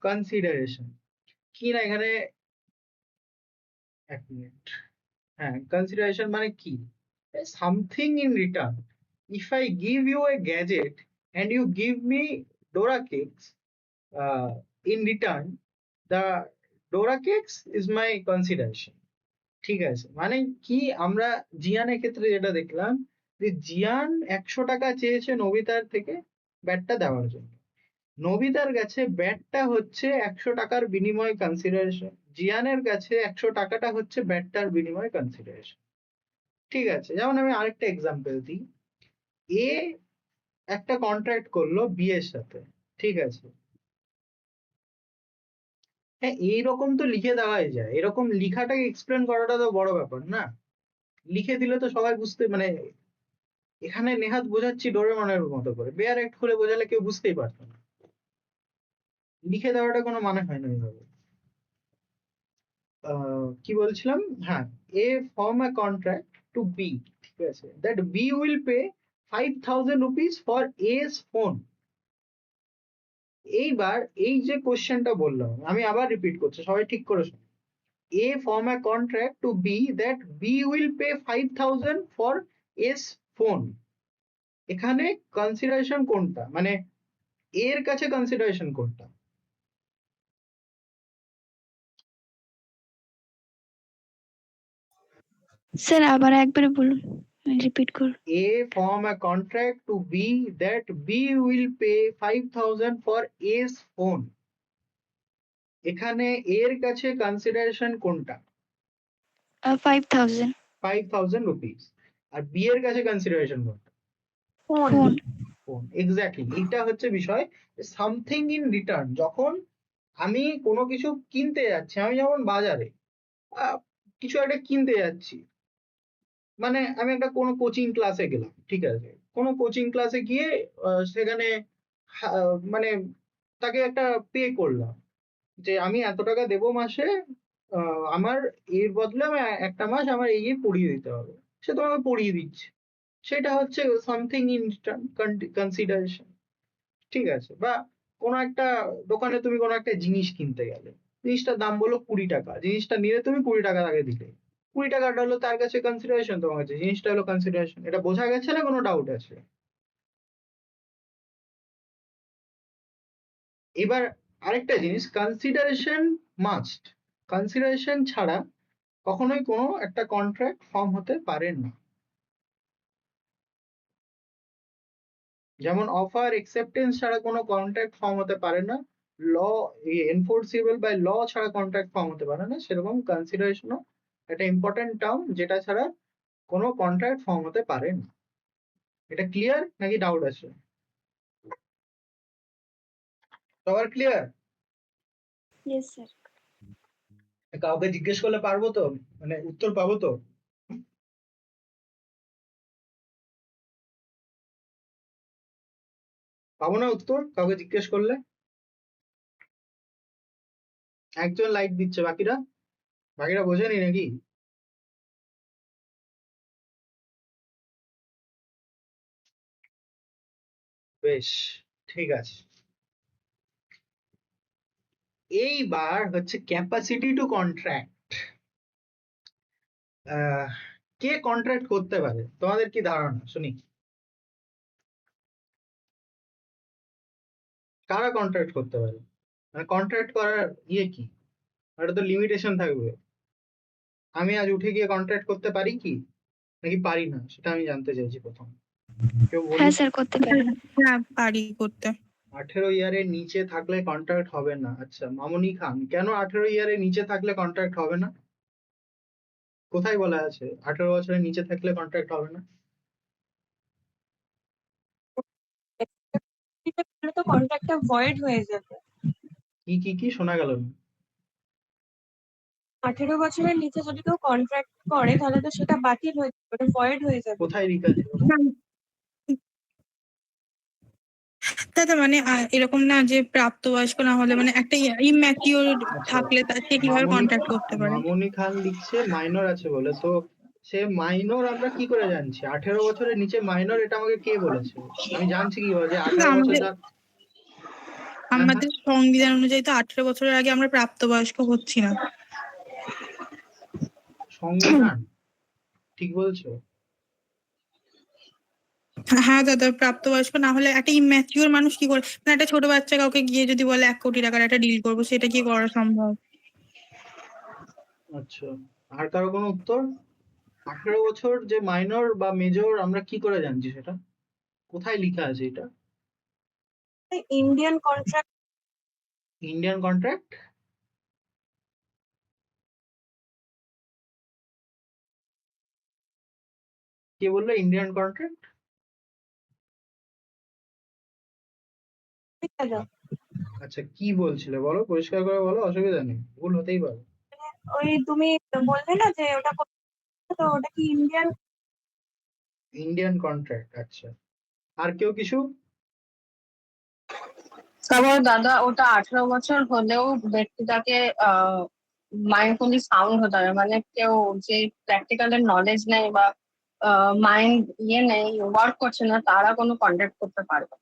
কনসিডারেশন কি না এখানে। এক মিনিট। হ্যাঁ, কনসিডারেশন মানে কি? Something in return. If I give you a gadget and you give me Dora cakes, in return the Dora cakes is my consideration. ঠিক আছে, মানে কি, আমরা জিয়ানের ক্ষেত্রে যেটা দেখলাম, যে জিয়ান 100 টাকা চেয়েছে নবিতার থেকে ব্যাটটা দেওয়ার জন্য। নবিতার কাছে ব্যাটটা হচ্ছে 100 টাকার বিনিময় কনসিডারেশন, জিয়ানের কাছে 100 টাকাটা হচ্ছে ব্যাটটার বিনিময় কনসিডারেশন। ঠিক আছে, যেমন আমি আরেকটা এক্সাম্পল দিই। এ একটা কন্ট্রাক্ট করলো বি এর সাথে, ঠিক আছে। হ্যাঁ, এইরকম তো লিখে দেওয়াই যায়, এরকম লিখাটাকে এক্সপ্লেন করাটা তো বড় ব্যাপার না। লিখে দিলে তো সবাই বুঝতে, মানে এখানে নেহাত বোঝাচ্ছি ডোরেমনের মতো করে, বেয়ার অ্যাক্ট খুলে বোঝালে কেউ বুঝতেই পারতো না। লিখে দেওয়াটা কোনো মানে হয় না এইভাবে। কি বলছিলাম, হ্যাঁ, A form a contract to B, ঠিক আছে, that B will pay 5,000 rupees for his phone. এইবার এই যে কোশ্চেনটা বললাম, আমি আবার রিপিট করছি, সবাই ঠিক করে শোনো। A form a contract to B that B will pay 5,000 for S phone. এখানে কনসিডারেশন কোনটা, মানে এর কাছে কনসিডারেশন কোনটা? স্যার আবার একবারে বলুন, রিপিট করুন। A form a contract to B that B will pay 5,000 for S phone. এখানে এর কাছে কনসিডারেশন কোনটা? 5,000 5,000 রুপিস। আর বি এর কাছে কনসিডারেশন কোনটা? ফোন। Phone, exactly. এটা হচ্ছে বিষয়, সামথিং ইন রিটার্ন। যখন আমি কোনো কিছু কিনতে যাচ্ছি, আমি যেমন বাজারে কিছু একটা কিনতে যাচ্ছি, মানে আমি একটা কোনো কোচিং ক্লাসে গেলাম, ঠিক আছে, কোনো কোচিং ক্লাসে গিয়ে সেখানে মানে তাকে একটা পে করলাম, যে আমি এত টাকা দেবো মাসে, আমার এর বদলে আমি একটা মাস আমার এই পড়িয়ে দিতে হবে। সে তোমাকে পড়িয়ে দিচ্ছে, সেটা হচ্ছে সামথিং ইন কনসিডারেশন। ঠিক আছে, বা কোনো একটা দোকানে তুমি কোনো একটা জিনিস কিনতে গেলে, জিনিসটার দাম বললো 20 টাকা, জিনিসটা নিলে তুমি 20 টাকা তাকে দিলে, 20 টাকাটা হলো তার কাছে কনসিডারেশন, তোমার কাছে জিনিসটা হলো কনসিডারেশন। এটা বোঝা গেছে না, কোনো ডাউট আছে? এবার আরেকটা জিনিস, কনসিডারেশন মাস্ট, কনসিডারেশন ছাড়া কখনোই কোনো একটা কন্ট্রাক্ট ফর্ম হতে পারে না। যেমন অফার অ্যাকসেপ্টেন্স ছাড়া কোনো কন্ট্রাক্ট ফর্ম হতে পারে না, ল এনফোর্সেবল বাই ল ছাড়া কন্ট্রাক্ট ফর্ম হতে পারে না, সেরকম কনসিডারেশনও একটা ইম্পর্টেন্ট টার্ম, যেটা ছাড়া কোনো কন্ট্রাক্ট ফর্ম হতে পারে না। এটা ক্লিয়ার নাকি ডাউট আছে? সবার ক্লিয়ার? Yes sir. কাউকে জিজ্ঞেস করলে পারবো তো, মানে উত্তর পাবো তো? পাবো না উত্তর কাউকে জিজ্ঞেস করলে? একজন লাইট দিচ্ছে, বাকিরা বাকিরা বোঝেনি নাকি? বেশ, ঠিক আছে। এইবার হচ্ছে ক্যাপাসিটি টু কন্ট্রাক্ট। কে কন্ট্রাক্ট করতে পারে, তোমাদের কি ধারণা শুনি? কারা কন্ট্রাক্ট করতে পারে? মানে কন্ট্রাক্ট করার ইয়ে কি? একটা তো লিমিটেশন থাকবে। আমি আজ উঠে গিয়ে কন্ট্রাক্ট করতে পারি কি নাকি পারি না, সেটা আমি জানতে চাইছি প্রথম। কেউ বলুন। হ্যাঁ স্যার করতে পারেন। হ্যাঁ পারি করতে। 18 ইয়ারের নিচে থাকলে কন্ট্রাক্ট হবে না। আচ্ছা মামুনি খান, কেন 18 ইয়ারের নিচে থাকলে কন্ট্রাক্ট হবে না? কোথায় বলা আছে 18 বছরের নিচে থাকলে কন্ট্রাক্ট হবে না? তো কন্ট্রাক্টটা ভয়েড হয়ে যাবে। কি শোনা গেল না? 18 বছরের নিচে যদি কেউ কন্ট্রাক্ট করে তাহলে তো সেটা বাতিল হয়ে যাবে, ভয়েড হয়ে যাবে। কোথায় লেখা আছে এরকম? দাদা মানে এরকম না যে প্রাপ্তবয়স্ক না হলে মানে একটা ইম্যাচিওর থাকলে সে কিভাবে কন্ট্যাক্ট করতে পারে? মামুনি খান লিখছে মাইনর আছে বলে, তো সে মাইনর আমরা কি করে জানছি? 18 বছরের নিচে মাইনর, এটা আমাকে কে বলেছে? আমি জানছি কিভাবে যে 18 বছর আমাদের হ্যাঁ, আমাদের সংবিধান অনুযায়ী তো 18 বছরের আগে আমরা প্রাপ্তবয়স্ক হচ্ছি না। সংবিধান ঠিক বলছো? হ্যাঁ দাদা, প্রাপ্তবয়স্ক না হলে একটা ইম্যাচিওর মানুষ কি করে, মানে একটা ছোট বাচ্চা কাউকে গিয়ে যদি বলে 1 কোটি টাকার একটা ডিল করবো, সেটা কি করা সম্ভব? আচ্ছা, আর কারো কোনো উত্তর? 18 বছর যে মাইনর বা মেজর আমরা কি করে জানছি সেটা? কোথায় লেখা আছে এটা? Indian contract. Indian contract? কে বললো ইন্ডিয়ান কন্ট্রাক্ট? আচ্ছা কি বলছিলে বলো, পরিষ্কার করে বলো, অসুবিধা নেই, ভুল হতেই পারে। ওই তুমি বললে না যে ওটা তো ওটা কি ইন্ডিয়ান? ইন্ডিয়ান কন্ট্রাক্ট, আচ্ছা। আর কেউ কিছু? তারপর দাদা ওটা 18 বছর হলেও ব্যক্তিটাকে মাইন্ডফুলি সাউন্ড হতে হবে, মানে কেউ যে প্র্যাকটিক্যালের নলেজ নেই বা মাইন্ড নেই, ওয়ার্ক করছে না, তারা কোনো কন্ট্যাক্ট করতে পারবে।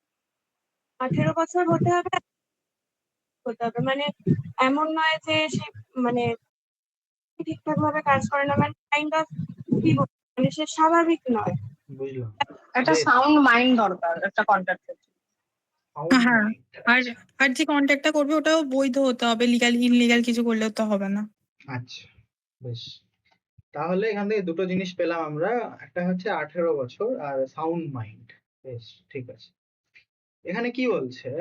18 বছর হতে হবে মানে এমন নয় যে সে মানে ঠিকঠাক ভাবে কাজ করে না, মানে কাইন্ড অফ কি বলবো, মানে সে স্বাভাবিক নয়। বুঝলাম। একটা বেশ। সাউন্ড মাইন্ড দরকার একটা কন্ট্রাক্টের। Sound হ্যাঁ, mind, আর আচ্ছা। আর যে কন্ট্যাক্টটা করবে ওটাও বৈধ হতে হবে, লিগ্যাল ইনলিগ্যাল কিছু করলে তো হবে না। আচ্ছা বেশ, তাহলে এখান থেকে দুটো জিনিস পেলাম আমরা, একটা হচ্ছে 18 বছর আর সাউন্ড মাইন্ড। বেশ ঠিক আছে। এখানে কি বলছে,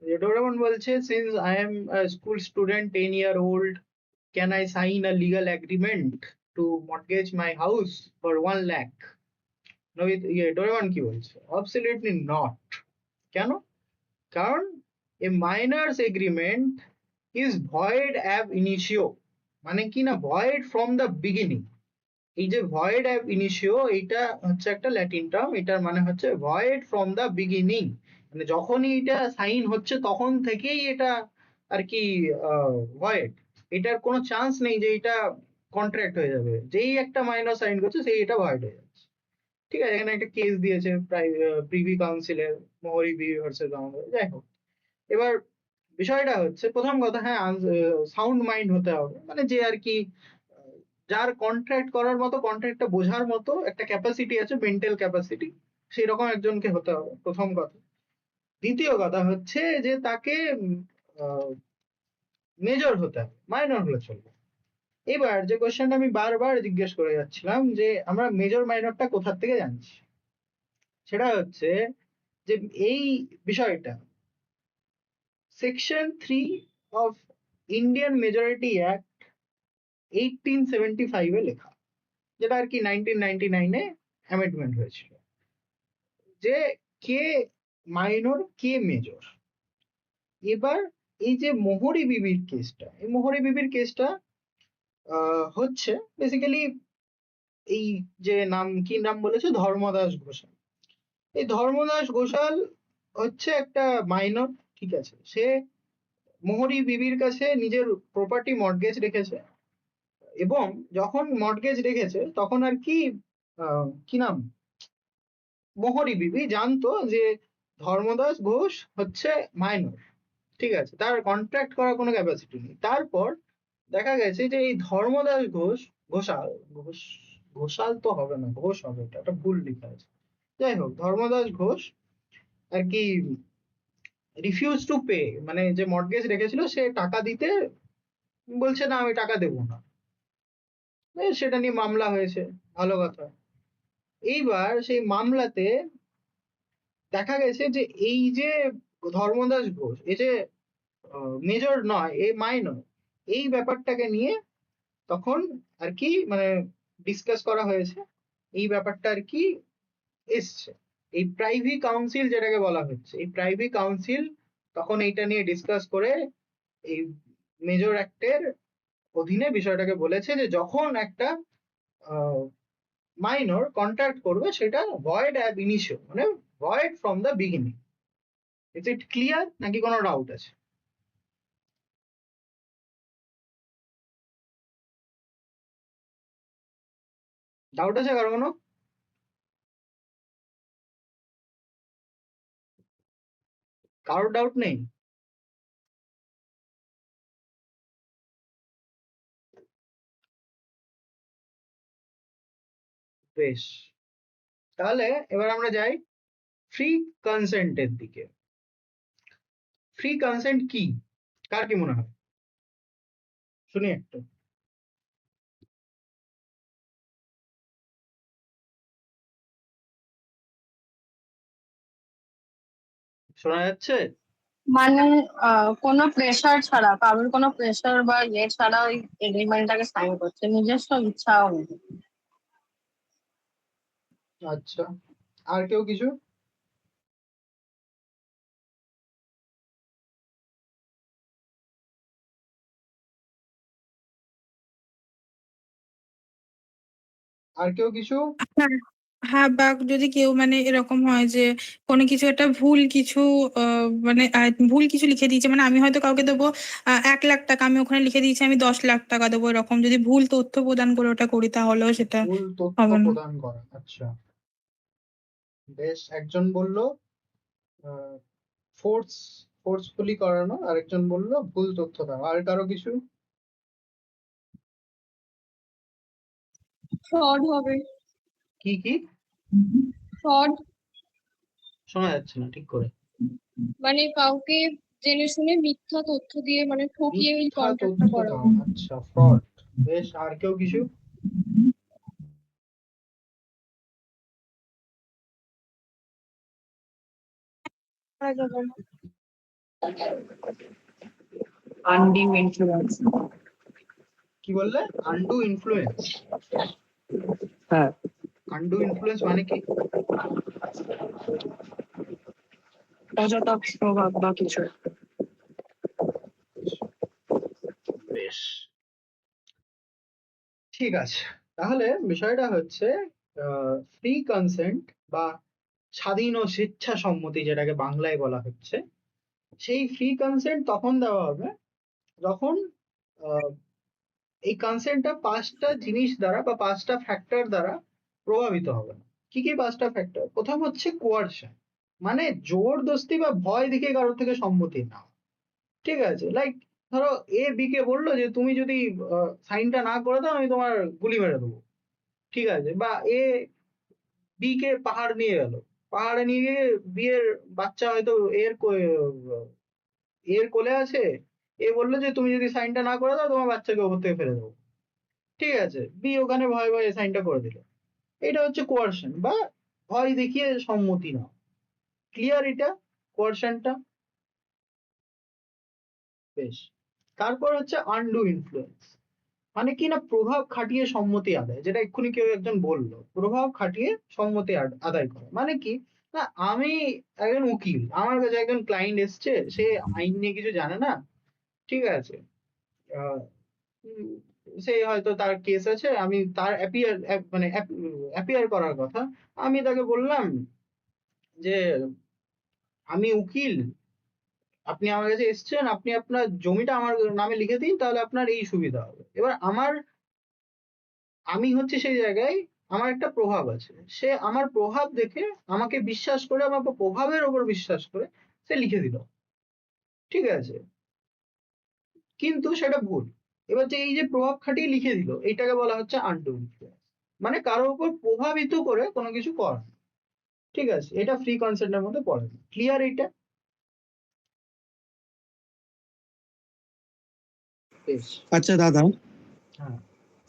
যে ডোরেমন বলছে since I am school student 10 year old, can I sign a legal agreement to mortgage my house for 1 lakh? Doraemon কি বলছে? Absolutely not. কেন? কারণ a minors agreement is void ab initio, মানে কি না, void from the beginning। এই যে void ab initio, এটা হচ্ছে একটা ল্যাটিন টার্ম, এটার মানে হচ্ছে void from the beginning, মানে যখনই এটা সাইন হচ্ছে তখন থেকেই এটা আর কি void। এটার কোনো চান্স নেই যে এটা কন্ট্রাক্ট হয়ে যাবে, যেই একটা মাইনর সাইন করছে সেই এটা void হয়ে যাচ্ছে। ঠিক আছে, এখানে একটা কেস দিয়েছে প্রিভি কাউন্সিলের, মোহরি বিবি ভার্সেস আমাদের, যাই হোক। এবার বিষয়টা হচ্ছে, প্রথম কথা, হ্যাঁ সাউন্ড মাইন্ড হতে হবে, মানে যে আর কি যার কন্ট্রাক্ট করার মতো, কন্ট্রাক্টটা বোঝার মতো একটা ক্যাপাসিটি আছে, মেন্টাল ক্যাপাসিটি, সেই রকম একজনকে হতে হবে, প্রথম কথা। দ্বিতীয় কথা হচ্ছে যে তাকে মেজর হতে হবে, মাইনর হলে চলবে। এবার যে কোয়েশ্চেনটা আমি বারবার জিজ্ঞেস করে যাচ্ছিলাম, যে আমরা মেজর মাইনরটা কোথা থেকে জানছি, সেটা হচ্ছে যে এই বিষয়টা section 3 of Indian majority act 1875 এ লেখা, যেটা আর কি 1999 এ অ্যামেন্ডমেন্ট হয়েছিল, যে কে মাইনর কে মেজর। এবার এই যে মোহরি বিবির কেসটা, এই মোহরি বিবির কেসটা হচ্ছে বেসিক্যালি এই যে নাম, কি নাম বলেছে, ধর্মদাস ঘোষাল। এই ধর্মদাস ঘোষাল হচ্ছে একটা মাইনর, ঠিক আছে, সে মোহরি বিবির কাছে নিজের প্রপার্টি মর্টগেজ রেখেছে, এবং যখন মর্টগেজ রেখেছে তখন আর কি কি নাম, মোহরি বিবি জানতো যে ধর্মদাস ঘোষ হচ্ছে মাইনর, ঠিক আছে, তার কন্ট্রাক্ট করার কোনো ক্যাপাসিটি নেই। তারপর দেখা গেছে যে এই ধর্মদাস ঘোষ, ঘোষাল তো হবে না, ঘোষ হবে, এটা একটা ভুল লেখা আছে, যাই হোক, ধর্মদাস ঘোষ আর কি রিফিউজ টু পে, মানে যে মর্টগেজ রেখেছিল সে টাকা দিতে বলছে না আমি টাকা দেবো না, সেটা নিয়ে মামলা হয়েছে, ভালো কথা। এইবার সেই মামলাতে দেখা গেছে যে এই যে ধর্মদাস ঘোষ এ যে মেজর নয়, এ মাইনর, এই ব্যাপারটাকে নিয়ে তখন আর কি মানে ডিসকাস করা হয়েছে, এই ব্যাপারটা আর কি এসছে। এই প্রাইভি কাউন্সিল যেটাকে বলা হচ্ছে, এই প্রাইভি কাউন্সিল তখন এইটা নিয়ে ডিসকাস করে এই মেজর অ্যাক্টের অধীনে বিষয়টাকে বলেছে যে যখন একটা মাইনর কন্ট্রাক্ট করবে সেটা ভয়েড অ্যাব ইনিশিও, মানে void from the beginning. Is it clear নাকি কোনো ডাউট আছে? ডাউট আছে কারো কোনো? কারোর ডাউট নেই? বেশ, তাহলে এবার আমরা যাই ফ্রি কনসেন্টের দিকে। ফ্রি কনসেন্ট কি, কার কি মনে হয় শুনি একটু। শোনা যাচ্ছে? মানে কোনো প্রেশার ছাড়া, কারোর কোনো প্রেশার বা ইয়ে ছাড়া ওই এগ্রিমেন্টটাকে সাইন করছে নিজস্ব ইচ্ছা অনুযায়ী। আচ্ছা, আর কেউ কিছু? আর কেউ কিছু? হ্যাঁ, হ্যাঁ, বা যদি কেউ মানে এরকম হয় যে কোনো কিছু একটা ভুল কিছু মানে ভুল কিছু লিখে দিয়েছে, মানে আমি হয়তো কাউকে দেবো 1 লাখ টাকা, আমি ওখানে লিখে দিয়েছি আমি 10 লাখ টাকা দেবো, এরকম যদি ভুল তথ্য প্রদান করে ওটা করি তাহলেও সেটা ভুল তথ্য হবে না। প্রদান করা, আচ্ছা বেশ। একজন বলল ফোর্সফুলি করানো, আরেকজন বলল ভুল তথ্য দেওয়া, আর কারো কিছু? ফ্রড হবে। কি কি? ফ্রড শোনা যাচ্ছে না ঠিক করে। মানে কাউকে জেনে শুনে মিথ্যা তথ্য দিয়ে মানে ঠকিয়ে ওই মিথ্যা কন্ট্রাক্টটা তথ্য করা। দেওয়া, আচ্ছা ফ্রড। বেশ, আর কেউ কিছু? Undue influence. কি বললে? Undo influence? হ্যাঁ, আনডু ইনফ্লুয়েন্স মানে কি? অযথা প্রভাব বা কিছু। বেশ, ঠিক আছে। তাহলে বিষয়টা হচ্ছে ফ্রি কনসেন্ট বা স্বাধীন ও স্বেচ্ছা সম্মতি যেটাকে বাংলায় বলা হচ্ছে, সেই ফ্রি কনসেন্ট তখন দেওয়া হবে যখন আহ, এই কনসেন্টটা 5টা জিনিস দ্বারা বা 5টা ফ্যাক্টর দ্বারা প্রভাবিত হবে না। কি কি 5টা ফ্যাক্টর? প্রথম হচ্ছে কোয়ারশন, মানে জোরদস্তি বা ভয় দেখিয়ে কারোর থেকে সম্মতি না। ঠিক আছে, লাইক ধরো এ বি কে বললো যে তুমি যদি সাইনটা না করে দাও আমি তোমার গুলি মেরে দেবো, ঠিক আছে, বা এ বি কে পাহাড় নিয়ে গেল, পাহাড়ে নিয়ে গিয়ে বিয়ের বাচ্চা হয়তো এর কোলে আছে, এ বললো যে তুমি যদি সাইনটা না করে দাও তোমার বাচ্চাকে ওপর থেকে ফেলে দেবো, ঠিক আছে, বি ওখানে ভয়ে ভয়ে সাইনটা করে দিল। এটা হচ্ছে কোয়ারশন বা ভয় দেখিয়ে সম্মতি নাও। ক্লিয়ার এটা কোয়ারশনটা? বেশ, তারপর হচ্ছে আনডু ইনফ্লুয়েন্স, মানে কি না প্রভাব খাটিয়ে সম্মতি আদায়, যেটা এক্ষুনি কেউ একজন বললো, প্রভাব খাটিয়ে সম্মতি আদায় করে। মানে কি না, আমি একজন উকিল, আমার কাছে একজন ক্লায়েন্ট এসছে, সে আইন নিয়ে কিছু জানে না, ঠিক আছে, আহ, উম, সে হয়তো তার কেস আছে, আমি তার অ্যাপিয়ার করার কথা, আমি তাকে বললাম যে আমি উকিল, আপনি আমার কাছে এসছেন, আপনি আপনার জমিটা আমার নামে লিখে দিন, তাহলে আপনার এই সুবিধা হবে। এবার আমি হচ্ছে সেই জায়গায় আমার একটা প্রভাব আছে, সে আমার প্রভাব দেখে আমাকে বিশ্বাস করে, আমার প্রভাবের ওপর বিশ্বাস করে সে লিখে দিল, ঠিক আছে, কিন্তু সেটা ভুল। এবার যে এই যে প্রভাব খাটিয়ে লিখে দিল, এইটাকে বলা হচ্ছে আনডু ইনফ্লুয়েন্স, মানে কারোর উপর প্রভাবিত করে কোনো কিছু করা, ঠিক আছে, এটা ফ্রি কনসেন্টের মধ্যে পড়ে না। ক্লিয়ার এটা? বেশ, আচ্ছা দাদা, হ্যাঁ,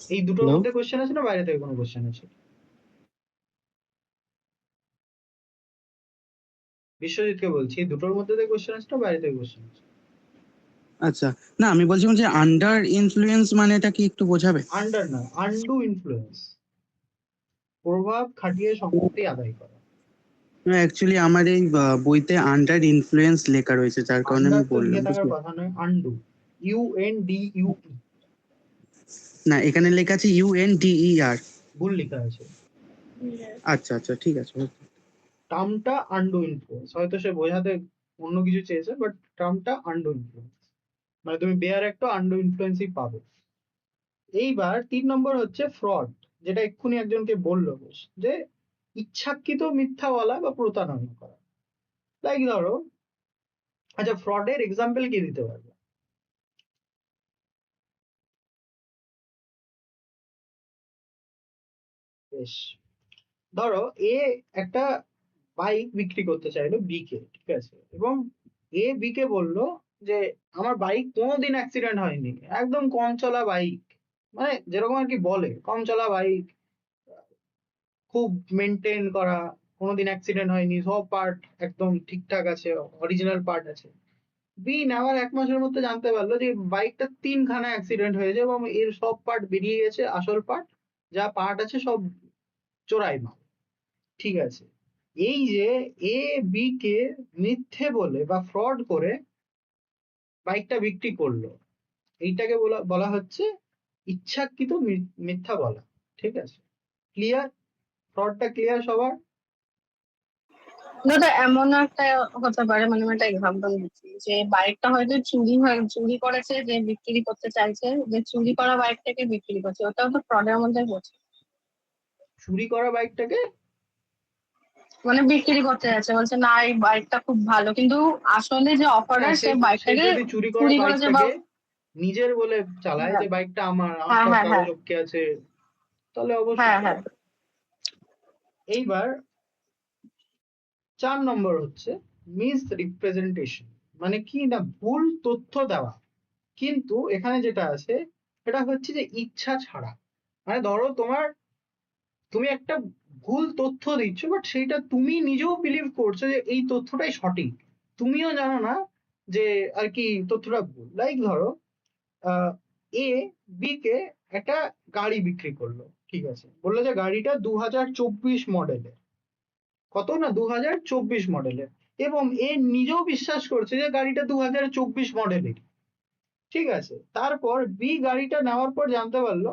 এই দুটোর হ্যালো, মধ্যে কোশ্চেন আছে না বাইরে থেকে কোনো কোশ্চেন আছে? বিশ্বজিৎকে বলছি, এই দুটোর মধ্যে থেকে কোশ্চেন আছে না বাইরে থেকে কোশ্চেন আছে? আচ্ছা, না আমি বলছিলাম যে আন্ডার ইনফ্লুয়েন্স মানেটা কি একটু বোঝাবে? আন্ডার না, আনডু ইনফ্লুয়েন্স, প্রভাব খাটিয়ে সম্পত্তি আদায় করা। অ্যাকচুয়ালি আমার এই বইতে আন্ডার ইনফ্লুয়েন্স লেখা রয়েছে, যার কারণে আন্ডার আমি তো বললাম, লিখে থাকার বুঝলে? কথা নয়, আনডু, UNDUE, না, এখানে লেখা আছে UNDER। ভুল লেখা আছে। আচ্ছা আচ্ছা, ঠিক আছে। টার্মটা আনডু ইনফ্লুয়েন্স, হয়তো সে বোঝাতে অন্য কিছু চেয়েছে, বাট টার্মটা আনডু ইনফ্লুয়েন্স, মানে তুমি বেয়ার একটা আনডু ইনফ্লুয়েন্সই পাবে। এইবার 3 নম্বর হচ্ছে ফ্রড, যেটা এক্ষুনি একজনকে বললো বেশ, যে ইচ্ছাকৃত মিথ্যা বলা বা প্রতারণা করা। লাইক ধরো, আচ্ছা ফ্রডের এক্সাম্পল কি দিতে পারবে? বেশ, ধরো এ একটা বাইক বিক্রি করতে চাইলো বি কে, ঠিক আছে, এবং এ বি কে বললো যে আমার বাইক কোনোদিন অ্যাক্সিডেন্ট হয়নি, একদম কম চলা বাইক, মানে যেরকম আর কি বলে কম চলা বাইক, খুব মেনটেন করা, কোনোদিন অ্যাক্সিডেন্ট হয়নি, সব পার্ট একদম ঠিকঠাক আছে, অরিজিনাল পার্ট আছে। বি নেওয়ার 1 মাসের মধ্যে জানতে পারলো যে বাইকটা 3খানা অ্যাক্সিডেন্ট হয়েছে এবং এর সব পার্ট বেরিয়ে গেছে, আসল পার্ট যা পার্ট আছে সব চোরাই মাল। ঠিক আছে, এই যে এ বি কে মিথ্যে বলে বা ফ্রড করে বাইকটা বিক্রি করলো, এইটাকে বলা বলা হচ্ছে ইচ্ছাকৃত মিথ্যা বলা। ঠিক আছে, ক্লিয়ার? ফ্রডটা ক্লিয়ার সবার? দাদা এমন একটা হতে পারে, মানে আমি একটা এক্সাম্পল দিচ্ছি, যে বাইকটা হয়তো চুরি করেছে, যে বিক্রি করতে চাইছে, যে চুরি করা বাইকটাকে বিক্রি করছে, ওটাও তো ফ্রডের মধ্যে পড়ছে। চুরি করা বাইকটাকে, মানে বিক্রি করতে যাচ্ছে, বলছে না এই বাইকটা খুব ভালো, কিন্তু আসলে যে অফারটা হ্যাঁ, সে সে বাইকটাকে যদি চুরি করা চুরি করেছে বা বাইকটাকে নিজের বলে চালায় যে বাইকটা আমার, আমার হ্যাঁ সব হ্যাঁ হ্যাঁ কাগজ ওকে আছে, তাহলে অবশ্যই। হ্যাঁ হ্যাঁ এইবার 4 নম্বর হচ্ছে মিস রিপ্রেজেন্টেশন, মানে কি না, ভুল তথ্য দেওয়া। কিন্তু এখানে যেটা আছে সেটা হচ্ছে যে ইচ্ছা ছাড়া, মানে ধরো তুমি একটা ভুল তথ্য দিচ্ছ, বাট সেইটা তুমি নিজেও বিলিভ করছো যে এই তথ্যটাই সঠিক, তুমিও জানো না যে আর কি তথ্যটা ভুল। লাইক ধরো এ বি কে একটা গাড়ি বিক্রি করলো, ঠিক আছে, বললো যে গাড়িটা 2024 মডেলের, কত না 2024 মডেলের, এবং এ নিজেও বিশ্বাস করছে যে গাড়িটা 2024 মডেলের। ঠিক আছে, তারপর বি গাড়িটা নেওয়ার পর জানতে পারলো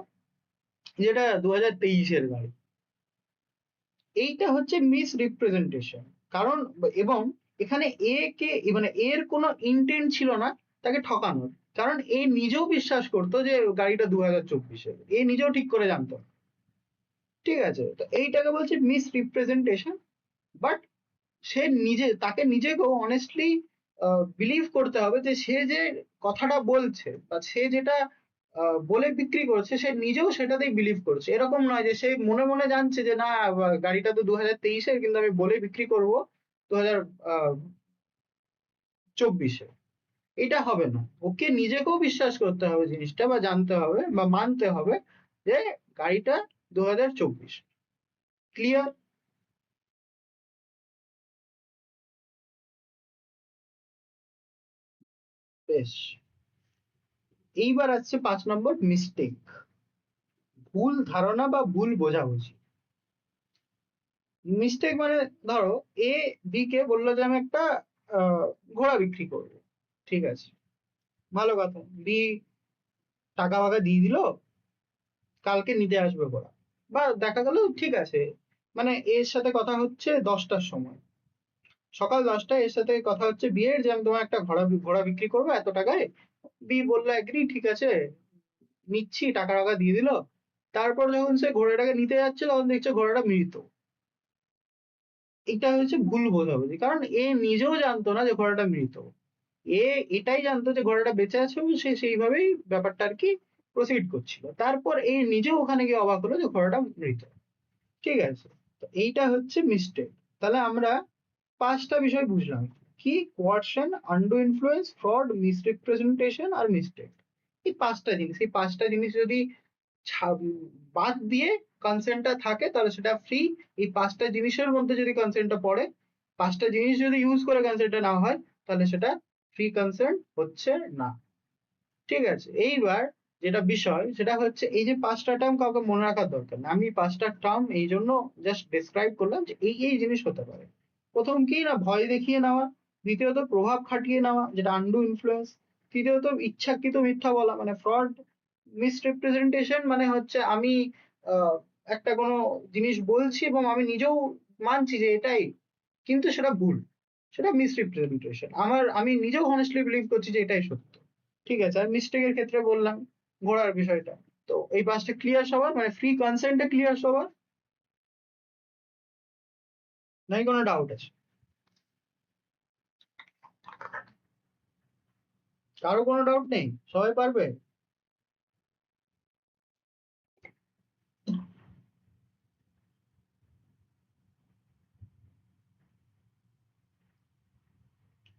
যেটা 2023-এর গাড়ি। এইটা হচ্ছে মিস রিপ্রেজেন্টেশন, কারণ এবং এখানে এ কে মানে এর কোনো ইন্টেন্ট ছিল না তাকে ঠকানোর, কারণ এ নিজেও বিশ্বাস করতো যে গাড়িটা 2024-এর, এ নিজেও ঠিক করে জানতো। ঠিক আছে, তো এইটাকে বলছে মিস রিপ্রেজেন্টেশন, বাট সে নিজে, তাকে নিজেকেও অনেস্টলি বিলিভ করতে হবে যে সে যে কথাটা বলছে বা সে যেটা বলে বিক্রি করছে সে নিজেও সেটাতেই বিলিভ করছে। এরকম নয় যে সে মনে মনে জানছে যে না গাড়িটা তো 2023-এর, কিন্তু আমি বলে বিক্রি করব 2024-এ। এটা হবে না, ওকে নিজেকেও বিশ্বাস করতে হবে জিনিসটা, বা জানতে হবে বা মানতে হবে যে গাড়িটা 2024। ক্লিয়ার? বেশ, এইবার আসছে 5 নম্বর, মিস্টেক, ভুল ধারণা বা ভুল বোঝাবুঝি। মিস্টেক মানে ধরো এ বি কে বললো যে আমি একটা ঘোড়া বিক্রি করবো, ঠিক আছে, ভালো কথা, বি টাকা ফাকা দিয়ে দিল, কালকে নিতে আসবে ঘোড়া, বা দেখা গেল ঠিক আছে, মানে এর সাথে কথা হচ্ছে 10টার সময়, সকাল 10টায় এর সাথে কথা হচ্ছে বিয়ের, যে আমি তোমার একটা ঘোড়া বিক্রি করবো এত টাকায়। বি বললো এগ্রি, ঠিক আছে নিচ্ছি, টাকা টাকা দিয়ে দিল। তারপর যখন সে ঘোড়াটাকে নিতে যাচ্ছে তখন দেখছে ঘোড়াটা মৃত। এটা হচ্ছে ভুল বোঝাবুঝি, কারণ এ নিজেও জানতো না যে ঘোড়াটা মৃত, এ এটাই জানতো যে ঘোড়াটা বেঁচে আছে এবং সে সেইভাবেই ব্যাপারটা আর কি প্রসিড করছিল। তারপর এ নিজেও ওখানে গিয়ে অবাক হলো যে ঘোড়াটা মৃত। ঠিক আছে, তো এইটা হচ্ছে মিস্টেক। তাহলে আমরা 5টা বিষয় বুঝলাম, কি কোয়ার্শন, আন্ডু ইনফ্লুয়েন্স, ফ্রড, মিসরিপ্রেজেন্টেশন আর মিস্টেক। এই 5টা জিনিস, এই 5টা জিনিস যদি বাদ দিয়ে কনসেন্টটা থাকে তাহলে সেটা ফ্রি। এই 5টা জিনিসের মধ্যে যদি কনসেন্টটা পড়ে, 5টা জিনিস যদি ইউজ করে কনসেন্টটা না হয়, তাহলে সেটা ফ্রি কনসেন্ট হচ্ছে না। ঠিক আছে, এইবার যেটা বিষয় সেটা হচ্ছে এই যে 5টা টার্ম কাউকে মনে রাখার দরকার না, আমি 5টা টার্ম এই জন্য জাস্ট ডিসক্রাইব করলাম যে এই জিনিস হতে পারে। প্রথম কি না, ভয় দেখিয়ে নেওয়া। দ্বিতীয়ত প্রভাব খাটিয়ে নেওয়া, যেটা আন্ডু ইনফ্লুয়েন্স। তৃতীয়ত ইচ্ছাকৃত মিথ্যা বলা, মানে ফ্রড। মিসরিপ্রেজেন্টেশন মানে হচ্ছে আমি একটা কোনো জিনিস বলছি এবং আমি নিজেও মানছি যে এটাই, কিন্তু সেটা ভুল, সেটা মিসরিপ্রেজেন্টেশন। আমি নিজেও হনেস্টলি বিলিভ করছি যে এটাই সত্য। ঠিক আছে, আর মিস্টেকের ক্ষেত্রে বললাম ঘোড়ার বিষয়টা। তো এই 5টা ক্লিয়ার সবার, মানে ফ্রি কনসেন্টটা ক্লিয়ার সবার, নাই কোনো ডাউট আছে? কারো কোনো ডাউট নেই? সবাই পারবে?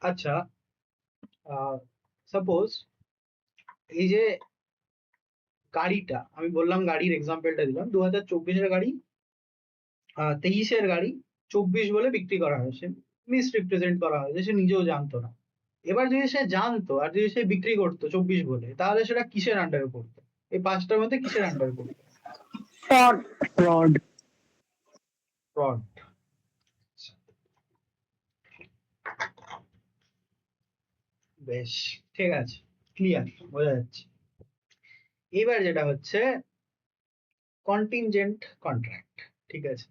আচ্ছা, সাপোজ এই যে গাড়িটা আমি বললাম, গাড়ির এক্সাম্পলটা দিলাম, 2024-এর গাড়ি 23-এর গাড়ি 24 বলে বিক্রি করা হয়েছে, মিসরিপ্রেজেন্ট করা হয়েছে, সে নিজেও জানতো না। এবার যদি সে জানতো আর যদি সে বিক্রি করতো 24 বলে, তাহলে সেটা কিসের আন্ডারে পড়তো? এই 5টার মধ্যে কিসের আন্ডারে পড়তো? ফ্রড। ফ্রড। বেশ, ঠিক আছে, ক্লিয়ার, বোঝা যাচ্ছে। এবার যেটা হচ্ছে কন্টিনজেন্ট কন্ট্রাক্ট। ঠিক আছে,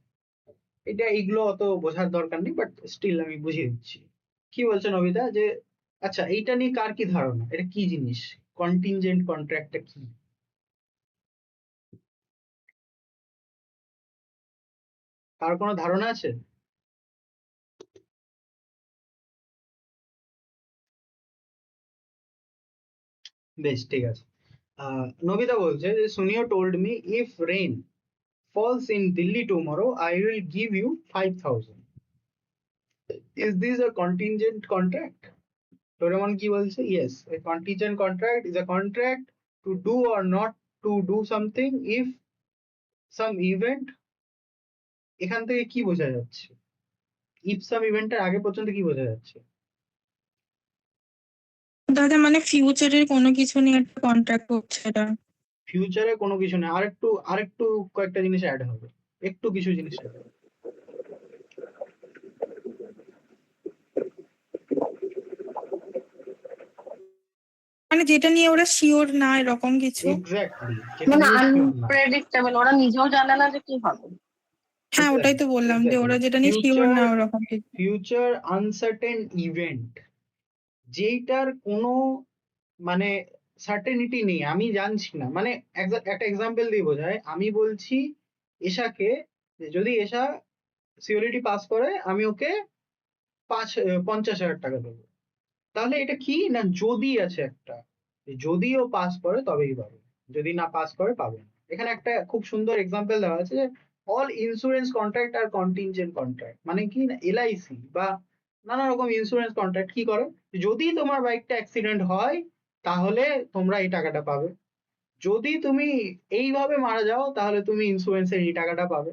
এইগুলো অত বোঝার দরকার নেই, বাট স্টিল আমি বুঝিয়ে দিচ্ছি। কি বলছে নবিতা, যে আচ্ছা এইটা নিয়ে কার কি ধারণা, এটা কি জিনিস, কন্টিনজেন্ট কন্ট্রাক্টটা কি? কার কোনো ধারণা আছে? বেশ, ঠিক আছে। নবিতা বলছে যে Suneo told me if rain falls in Delhi tomorrow, I will give you 5,000. Is this a contingent contract? Doraemon কি বলছে? Yes, a contingent contract is a contract to do or not to do something if some event। এখান থেকে কি বোঝা যাচ্ছে? if some event এর আগে পর্যন্ত কি বোঝা যাচ্ছে? দাদা মানে ফিউচারের কোনো কিছু নিয়ে একটা কন্ট্রাক্ট করছে এটা। ফিউচারে কোনো কিছু নেই, আরেকটু কয়েকটা জিনিস অ্যাড হবে, একটু কিছু জিনিস add হবে। মানে যেটা নিয়ে ওরা শিওর না এরকম কিছু। এক্স্যাক্টলি, মানে আনপ্রেডিক্টেবল, ওরা নিজেও জানে না যে কি হবে। হ্যাঁ ওটাই তো বললাম যে ওরা যেটা নিয়ে শিওর না ওরকম কিছু। ফিউচার আনসার্টেন ইভেন্ট, যেইটার কোনো মানে সার্টেনিটি নেই, আমি জানছি না, মানে একটা এক্সাম্পল দিয়ে বোঝায়। আমি বলছি এশাকে যে যদি এশা সিওরিটি পাস করে আমি ওকে 50,000 টাকা দেবো। তাহলে এটা কি না, যদি আছে একটা, যদি ও পাস করে তবেই পাবে, যদি না পাস করে পাবে না। এখানে একটা খুব সুন্দর এক্সাম্পল দেওয়া আছে যে অল ইন্স্যুরেন্স কন্ট্রাক্ট আর কন্টিনজেন্ট কন্ট্রাক্ট, মানে কি না, এলআইসি বা নানা রকম ইন্স্যুরেন্স কন্ট্রাক্ট কি করে, যদি তোমার বাইকটা অ্যাক্সিডেন্ট হয় তাহলে তোমরা এই টাকাটা পাবে, যদি তুমি এইভাবে মারা যাও তাহলে তুমি ইন্স্যুরেন্সের এই টাকাটা পাবে।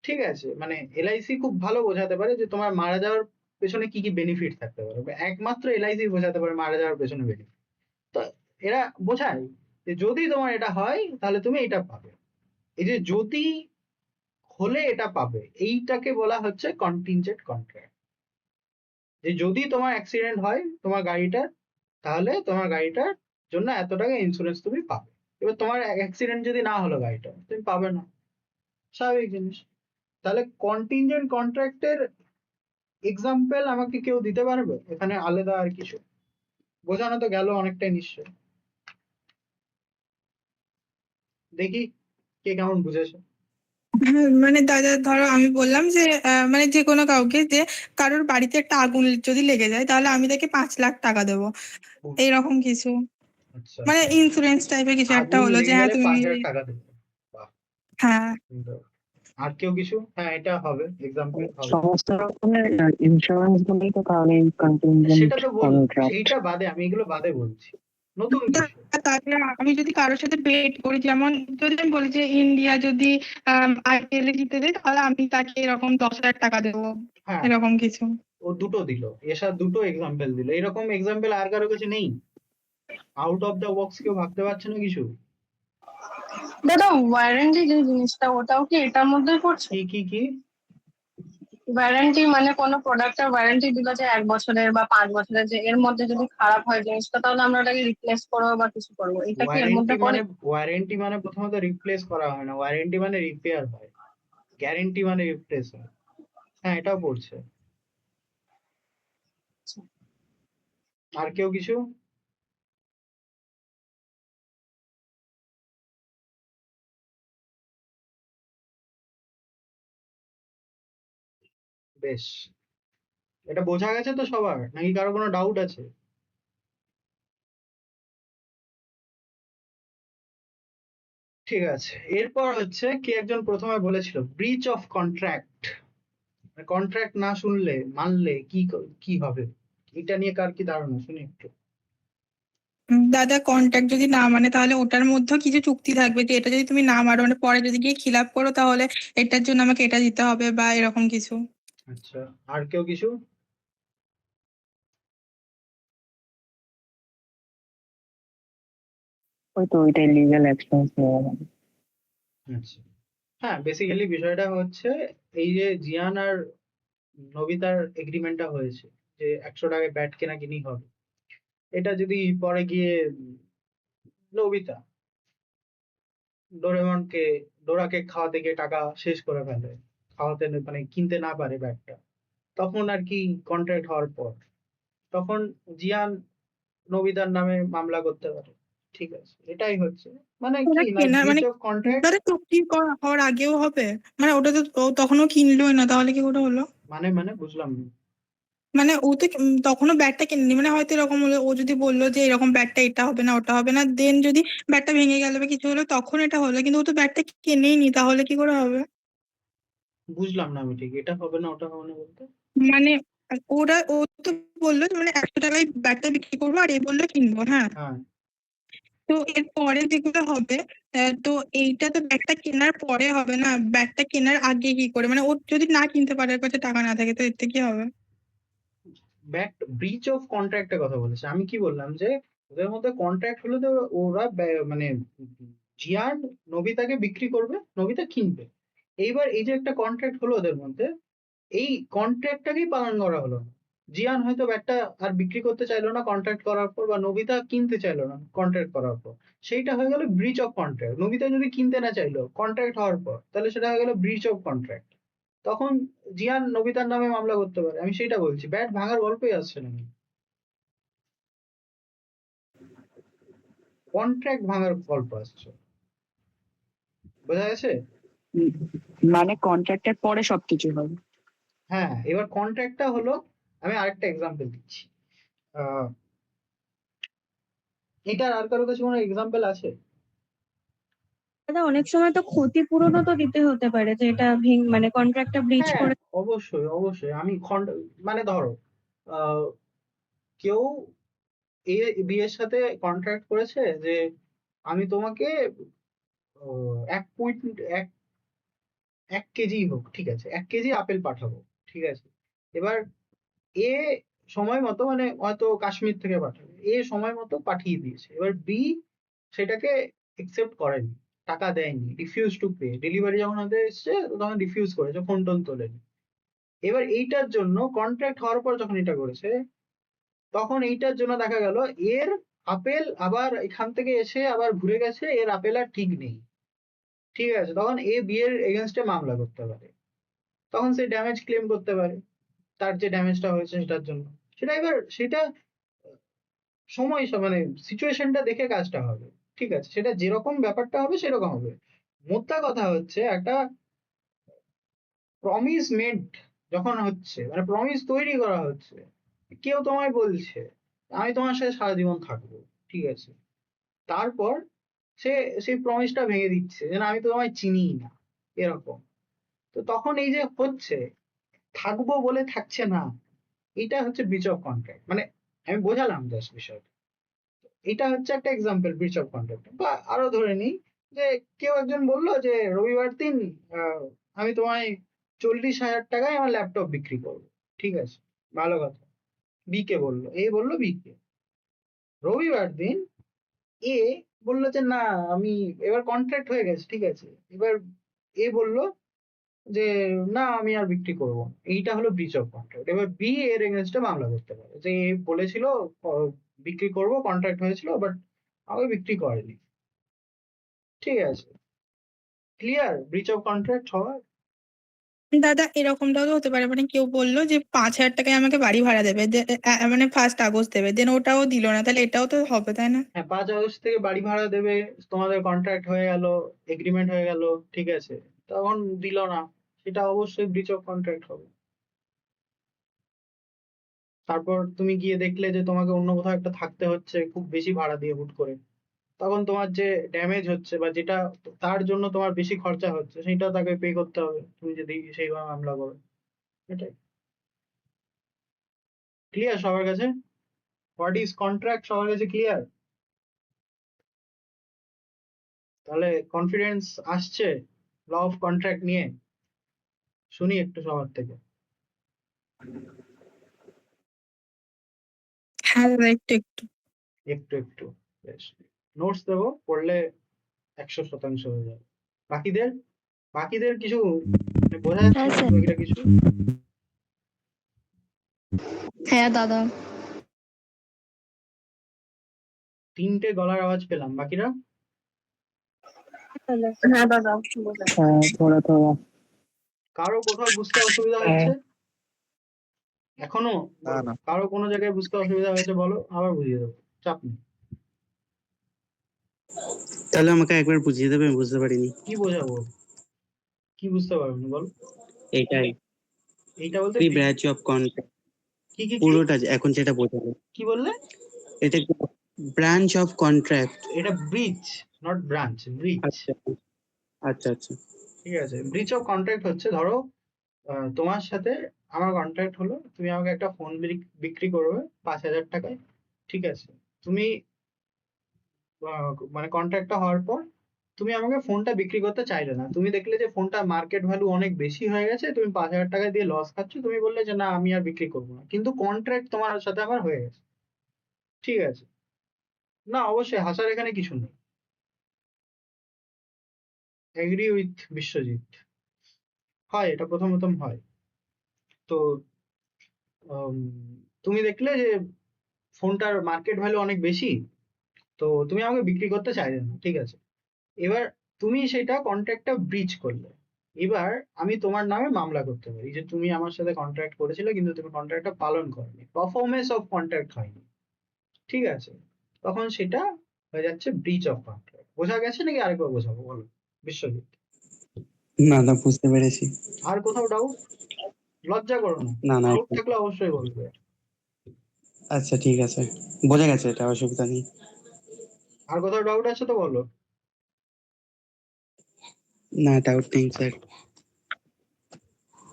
ঠিক আছে, মানে এলআইসি খুব ভালো বোঝাতে পারে যে তোমার মারা যাওয়ার পেছনে কি কি বেনিফিট থাকতে পারে, একমাত্র এলআইসি বোঝাতে পারে মারা যাওয়ার পেছনে বেনিফিট। তো এরা বোঝায় যে যদি তোমার এটা হয় তাহলে তুমি এটা পাবে, এই যে যদি হলে এটা পাবে, এইটাকে বলা হচ্ছে কন্টিনজেন্ট কন্ট্রাক্ট। যে যদি তোমার অ্যাক্সিডেন্ট হয় তোমার গাড়িটার, তাহলে তোমার গাড়িটার জন্য এত টাকা ইন্স্যুরেন্স তুমি পাবে। এবার তোমার অ্যাক্সিডেন্ট যদি না হলো গাড়িটা, তুমি পাবে না, স্বাভাবিক জিনিস। তাহলে কন্টিনজেন্ট কন্ট্রাক্টের এক্সাম্পল আমাকে কেউ দিতে পারবে এখানে আলাদা আর কিছু? বোঝানো তো গেল অনেকটাই নিশ্চয়, দেখি কে কেমন বুঝেছে। হ্যাঁ, মানে দাদা ধরো আমি বললাম যে মানে যে কোনো কাউকে যে কারোর বাড়িতে একটা আগুন যদি লেগে যায় তাহলে আমি তাকে 5 লাখ টাকা দেবো, এইরকম কিছু। আচ্ছা, মানে ইন্স্যুরেন্স টাইপের কিছু একটা আগুন হলো যে লেগে হ্যাঁ গেলে তুমি 5,000 টাকা দেবে। বাহ, হ্যাঁ। সুন্দর। আর কেউ কিছু? হ্যাঁ, এটা হবে এক্সাম্পল হবে। সমস্ত রকমের ইন্স্যুরেন্স গুলোই তো তাহলে কন্টিনজেন্ট সেটা তো বললাম, কন্ট্রাক্ট। সেইটা বাদে আমি এগুলো বাদে বলছি। নতুন কিছু। তাহলে আমি যদি কারোর সাথে বেট করি, যেমন যদি আমি বলি যে ইন্ডিয়া যদি IPL এ জিতে যায় তাহলে আমি তাকে এরকম 10,000 টাকা দেবো, হ্যাঁ, এরকম কিছু। ও দুটো দিল, এসার দুটো এক্সাম্পল দিল। এরকম এক্সাম্পল আর কারো কাছে নেই? আউট অফ দ্য বক্স কেউ ভাবতে পারছে না কিছু? দাদা ওয়ারেন্টি যে জিনিসটা ওটাও কি এটার মধ্যে পড়ছে? কি কি কি? ওয়ারেন্টি মানে কোনো প্রোডাক্টের ওয়ারেন্টি দিল যে 1 বছরের বা 5 বছরের, যে এর মধ্যে যদি খারাপ হয় জিনিসটা তাহলে আমরা ওটাকে রিপ্লেস করবো বা কিছু করবো, এটা কি এর মধ্যে পড়ে? ওয়ারেন্টি মানে প্রথমত রিপ্লেস করা হয় না, ওয়ারেন্টি মানে রিপেয়ার হয়, গ্যারেন্টি মানে রিপ্লেস হয়। হ্যাঁ, এটাও পড়ছে। আর কেউ কিছু? বেশ, এটা বোঝা গেছে তো সবার, নাকি কারো কোনো ডাউট আছে? ঠিক আছে, এরপর হচ্ছে কে একজন প্রথমে বলেছিল ব্রিচ অফ কন্ট্রাক্ট। কন্ট্রাক্ট না শুনলে মানলে কি হবে, এটা নিয়ে কার কি ধারণা শুনি একটু। দাদা কন্ট্রাক্ট যদি না মানে তাহলে ওটার মধ্যেও কিছু চুক্তি থাকবে যে এটা যদি তুমি না মারো মানে পরে যদি গিয়ে খিলাপ করো তাহলে এটার জন্য আমাকে এটা দিতে হবে বা এরকম কিছু। আচ্ছা, আর কেউ কিছু? ওই তো ওইটাই লিগ্যাল অ্যাকশনস নেওয়া হবে। আচ্ছা, হ্যাঁ, বেসিক্যালি বিষয়টা হচ্ছে এই যে জিয়ান আর নবিতার এগ্রিমেন্টটা হয়েছে যে 100 টাকায় ব্যাট কেনা কিনি হবে, এটা যদি পরে গিয়ে নবিতা ডোরাকে খাওয়াতে গিয়ে টাকা শেষ করে ফেলে, মানে কিনতে না পারে ব্যাটটা, তখন আর কি কন্ট্রাক্ট হওয়ার পর তখন জিয়ান নবিতার নামে মামলা করতে পারে। ঠিক আছে, এটাই হচ্ছে মানে ওটা কি না, কেনা ব্রিচ মানে অফ কন্ট্রাক্ট। দাদা চুক্তি হওয়ার আগেও হবে? মানে ওটা তো ও তখনও কিনলোই না, তাহলে কি করে হলো? মানে বুঝলাম না। মানে ও তো তখনও ব্যাটটা কিনেনি, মানে হয়তো এরকম হলো ও যদি বললো যে এরকম ব্যাটটা এটা হবে না ওটা হবে না, দেন যদি ব্যাটটা ভেঙে গেল বা কিছু হলো তখন এটা হলো, কিন্তু ও তো ব্যাটটা কিনেই নি, তাহলে কি করে হবে? বুঝলাম না আমি ঠিক, এটা হবে না ওটা হবে না বলতে। মানে ও তো বললো যে মানে 100 টাকায় ব্যাটটা বিক্রি করবো আর এ বললো কিনবো, হ্যাঁ। হ্যাঁ, তো এর পরে যেগুলো হবে তো এইটা তো ব্যাগটা কেনার পরে হবে না, ব্যাগটা কেনার আগে কি করে, মানে ও যদি না কিনতে পারে, ওর কাছে টাকা না থাকে তো এতে কি হবে? ব্যাট ব্রিচ অফ কন্ট্রাক্টের কথা বলেছে। আমি কি বললাম যে ওদের মধ্যে কন্ট্রাক্ট হলে তো ওরা মানে জিয়ান নবিতাকে বিক্রি করবে, নবিতা কিনবে। এইবার এই যে একটা কন্ট্রাক্ট হলো ওদের মধ্যে, এই কন্ট্রাক্টটাকেই পালন করা হলো না। জিয়ান হয়তো ব্যাটটা আর বিক্রি করতে চাইলো না কন্ট্রাক্ট করার পর, বা নবিতা কিনতে চাইলো না কন্ট্রাক্ট করার পর, সেইটা হয়ে গেল ব্রিচ অফ কন্ট্রাক্ট। নবিতা যদি কিনতে না চাইলো কন্ট্রাক্ট হওয়ার পর, তাহলে সেটা হয়ে গেল ব্রিচ অফ কন্ট্রাক্ট। তখন জিয়ান নবিতার নামে মামলা করতে পারে। আমি সেটা বলছি, ব্যাট ভাঙার গল্পই আসছে না, কন্ট্রাক্ট ভাঙার গল্প আসছে। বোঝা গেছে? মানে কন্ট্রাক্টের পরে সবকিছু হবে। হ্যাঁ, এবার কন্ট্রাক্টটা হলো, আমি আরেকটা এক্সাম্পল দিচ্ছি। আহ, এটার আর কারো কাছে কোনো এক্সাম্পল আছে? দাদা অনেক সময় তো ক্ষতিপূরণও তো দিতে হতে পারে, যে এটা মানে কন্ট্রাক্টটা ব্রিচ হ্যাঁ, করে। অবশ্যই অবশ্যই। আমি মানে ধরো আহ, কেউ এ বিয়ের সাথে কন্ট্রাক্ট করেছে যে আমি তোমাকে 1 কেজি হোক, ঠিক আছে, 1 কেজি আপেল পাঠাবো, ঠিক আছে। এবার এ সময় মতো, মানে হয়তো কাশ্মীর থেকে পাঠাবে, এ সময় মতো পাঠিয়ে দিয়েছে। এবার বি সেটাকে একসেপ্ট করেনি, টাকা দেয়নি, রিফিউজ টু পে। ডেলিভারি যখন হাতে এসছে তখন রিফিউজ করেছে, ফোন টোন তোলেনি। এবার এইটার জন্য কন্ট্রাক্ট হওয়ার পর যখন এটা করেছে, তখন এইটার জন্য দেখা গেল এর আপেল আবার এখান থেকে এসে আবার ঘুরে গেছে, এর আপেল আর ঠিক নেই। ঠিক আছে, তখন এ বিয়ের এগেনস্টে মামলা করতে পারে, তখন সে ড্যামেজ ক্লেম করতে পারে তার যে ড্যামেজটা হয়েছে সেটার জন্য। সেটা সময় মানে সিচুয়েশনটা দেখে কাজটা হবে। ঠিক আছে, সেটা যেরকম ব্যাপারটা হবে সেরকম হবে। মোদ্দা কথা হচ্ছে একটা প্রমিস মেড যখন হচ্ছে, মানে প্রমিস তৈরি করা হচ্ছে, কেউ তোমায় বলছে আমি তোমার সাথে সারা জীবন থাকবো, ঠিক আছে, তারপর সে সেই প্রমিসটা ভেঙে দিচ্ছে যে না আমি তো তোমায় চিনিই না, এরকম। তো তখন এই যে হচ্ছে থাকবো বলে থাকছে না, এটা হচ্ছে ব্রিচ অফ কন্ট্রাক্ট। মানে আমি বোঝালাম জাস্ট বিষয়টা। এটা হচ্ছে একটা এক্সাম্পল ব্রিচ অফ কন্ট্রাক্ট। বা আরো ধরে নিই যে কেউ একজন বললো যে রবিবার দিন আমি তোমায় 40,000 টাকায় আমার ল্যাপটপ বিক্রি করবো, ঠিক আছে, ভালো কথা। বি কে বললো, এ বললো বি কে। রবিবার দিন এ বললো যে না আমি, এবার কন্ট্রাক্ট হয়ে গেছে, ঠিক আছে, এবার এ বললো যে না আমি আর বিক্রি করবো না। এইটা হলো ব্রিচ অফ কন্ট্রাক্ট। এবার বি এর এগেনস্টে মামলা করতে পারে যে এ বলেছিল বিক্রি করবো, কন্ট্রাক্ট হয়েছিল, বাট আমাকে বিক্রি করেনি, ঠিক আছে। ক্লিয়ার ব্রিচ অফ কন্ট্রাক্ট হওয়ার? দাদা এরকমটাও তো হতে পারে, মানে কেউ বললো যে 5,000 টাকায় আমাকে বাড়ি ভাড়া দেবে, মানে 1 আগস্ট দেবে, দেন ওটাও দিল না, তাহলে এটাও তো হবে, তাই না? হ্যাঁ, 5 আগস্ট থেকে বাড়ি ভাড়া দেবে, তোমাদের কন্ট্রাক্ট হয়ে গেল, এগ্রিমেন্ট হয়ে গেল, ঠিক আছে, তখন দিল না, সেটা অবশ্যই ব্রিচ অফ কন্ট্রাক্ট হবে। তারপর তুমি গিয়ে দেখলে যে তোমাকে অন্য কোথাও একটা থাকতে হচ্ছে খুব বেশি ভাড়া দিয়ে হুট করে, তখন তোমার যে ড্যামেজ হচ্ছে বা যেটা তার জন্য তোমার বেশি খরচা হচ্ছে সেটা তাকে পে করতে হবে, তুমি যদি সেইভাবে মামলা করো। এটাই ক্লিয়ার সবার কাছে? হোয়াট ইজ কন্ট্রাক্ট সবার কাছে ক্লিয়ার? তাহলে কনফিডেন্স আসছে ল অফ কন্ট্রাক্ট নিয়ে? শুনি একটু সবার থেকে। হ্যাঁ দাদা, একটু একটু। একটু একটু, বেশ। নোটস দেবো, পড়লে 100% হয়ে যাবে। বাকিদের বাকিদের কিছু মানে বোঝা যাচ্ছে হ্যাঁ না স্যার। বাকিটা কিছু? হ্যাঁ দাদা। 3টে গলার আওয়াজ পেলাম, বাকিরা? হ্যাঁ দাদা বোঝা যাচ্ছে। থোড়া থোড়া। কারো কোথাও বুঝতে অসুবিধা হচ্ছে এখনো? না না কারো কোনো জায়গায় বুঝতে অসুবিধা হয়েছে বলো, আবার বুঝিয়ে দেবো, চাপ নেই। তাহলে আমাকে একবার বুঝিয়ে দেবে, আমি বুঝতে পারিনি। কি বোঝাবো? কি বুঝতে পারবেন বলো? এইটাই এইটা বলতে প্রি ব্রাঞ্চ অফ কন্ট্রাক্ট, কি কি কি পুরোটা এখন যেটা বোঝালো কি বললে? এটা ব্রাঞ্চ অফ কন্ট্রাক্ট। এটা ব্রিচ, নট ব্রাঞ্চ, ব্রিচ। আচ্ছা আচ্ছা আচ্ছা। ঠিক আছে, ব্রিচ অফ কন্ট্রাক্ট হচ্ছে ধরো তোমার সাথে আমার কন্ট্রাক্ট হলো, তুমি আমাকে একটা ফোন বিক্রি করবে 5,000 টাকায়, ঠিক আছে। তুমি মানে কন্ট্রাক্টটা হওয়ার পর তুমি আমাকে ফোনটা বিক্রি করতে চাইলে না, তুমি দেখলে যে ফোনটা মার্কেট ভ্যালু অনেক বেশি হয়ে গেছে, তুমি 5,000 টাকা দিয়ে লস খাচ্ছ, তুমি বললে যে না আমি আর বিক্রি করবো না, কিন্তু কন্ট্রাক্ট তোমার সাথে আমার হয়ে গেছে, ঠিক আছে। না অবশ্যই হাসার এখানে কিছু নেই। এগ্রি উইথ বিশ্বজিৎ, হয় এটা প্রথম প্রথম হয়। তো উম, তুমি দেখলে যে ফোনটার মার্কেট ভ্যালু অনেক বেশি, তো তুমি আমাকে বিক্রি করতে চাইলে না, ঠিক আছে। এবার তুমি সেটা কন্ট্রাক্টটা ব্রিচ করলে, এবার আমি তোমার নামে মামলা করতে পারি যে তুমি আমার সাথে কন্ট্রাক্ট করেছিলে কিন্তু তুমি কন্ট্রাক্টটা পালন করনি, পারফরমেন্স অফ কন্ট্রাক্ট হয়নি, ঠিক আছে। তখন সেটা হয়ে যাচ্ছে ব্রিচ অফ কন্ট্রাক্ট। বোঝা গেছে নাকি আরেকবার বোঝাবো বলো বিশ্বজিৎ? না না, বুঝতে পেরেছি। আর কোথাও ডাউট? লজ্জা করো না, না না, ডাউট থাকলে অবশ্যই বলবে। আচ্ছা ঠিক আছে, বোঝা গেছে, এটা অসুবিধা নেই। আর কোথাও ডাউট আছে তো বলো। না, ডাউট নেই স্যার।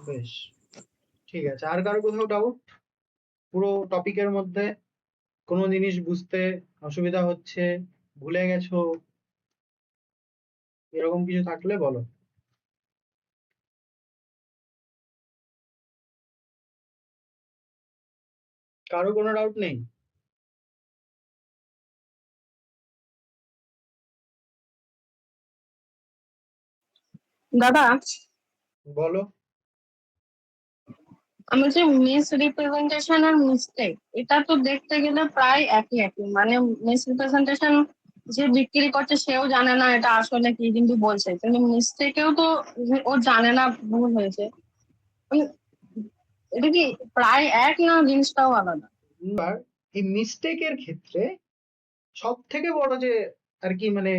বেশ, ঠিক আছে। আর কারো কোথাও ডাউট পুরো টপিকের মধ্যে? কোনো জিনিস বুঝতে অসুবিধা হচ্ছে, ভুলে গেছো, এরকম কিছু থাকলে বলো। কারো কোনো ডাউট নেই? দাদা বলো। আমি যে মিস রিপ্রেজেন্টেশন আর মিস্টেক, এটা তো দেখতে গেলে প্রায় একই একই, মানে মিস রিপ্রেজেন্টেশন যে বিক্রি করছে সেও জানে না এটা আসলে কি, কিন্তু বলছে, কিন্তু মিস্টেকেও তো ও জানে না ভুল হয়েছে, মানে এটা কি প্রায় এক না জিনিসটাও আলাদা? এবার এই মিস্টেকের ক্ষেত্রে সব থেকে বড় যে আর কি মানে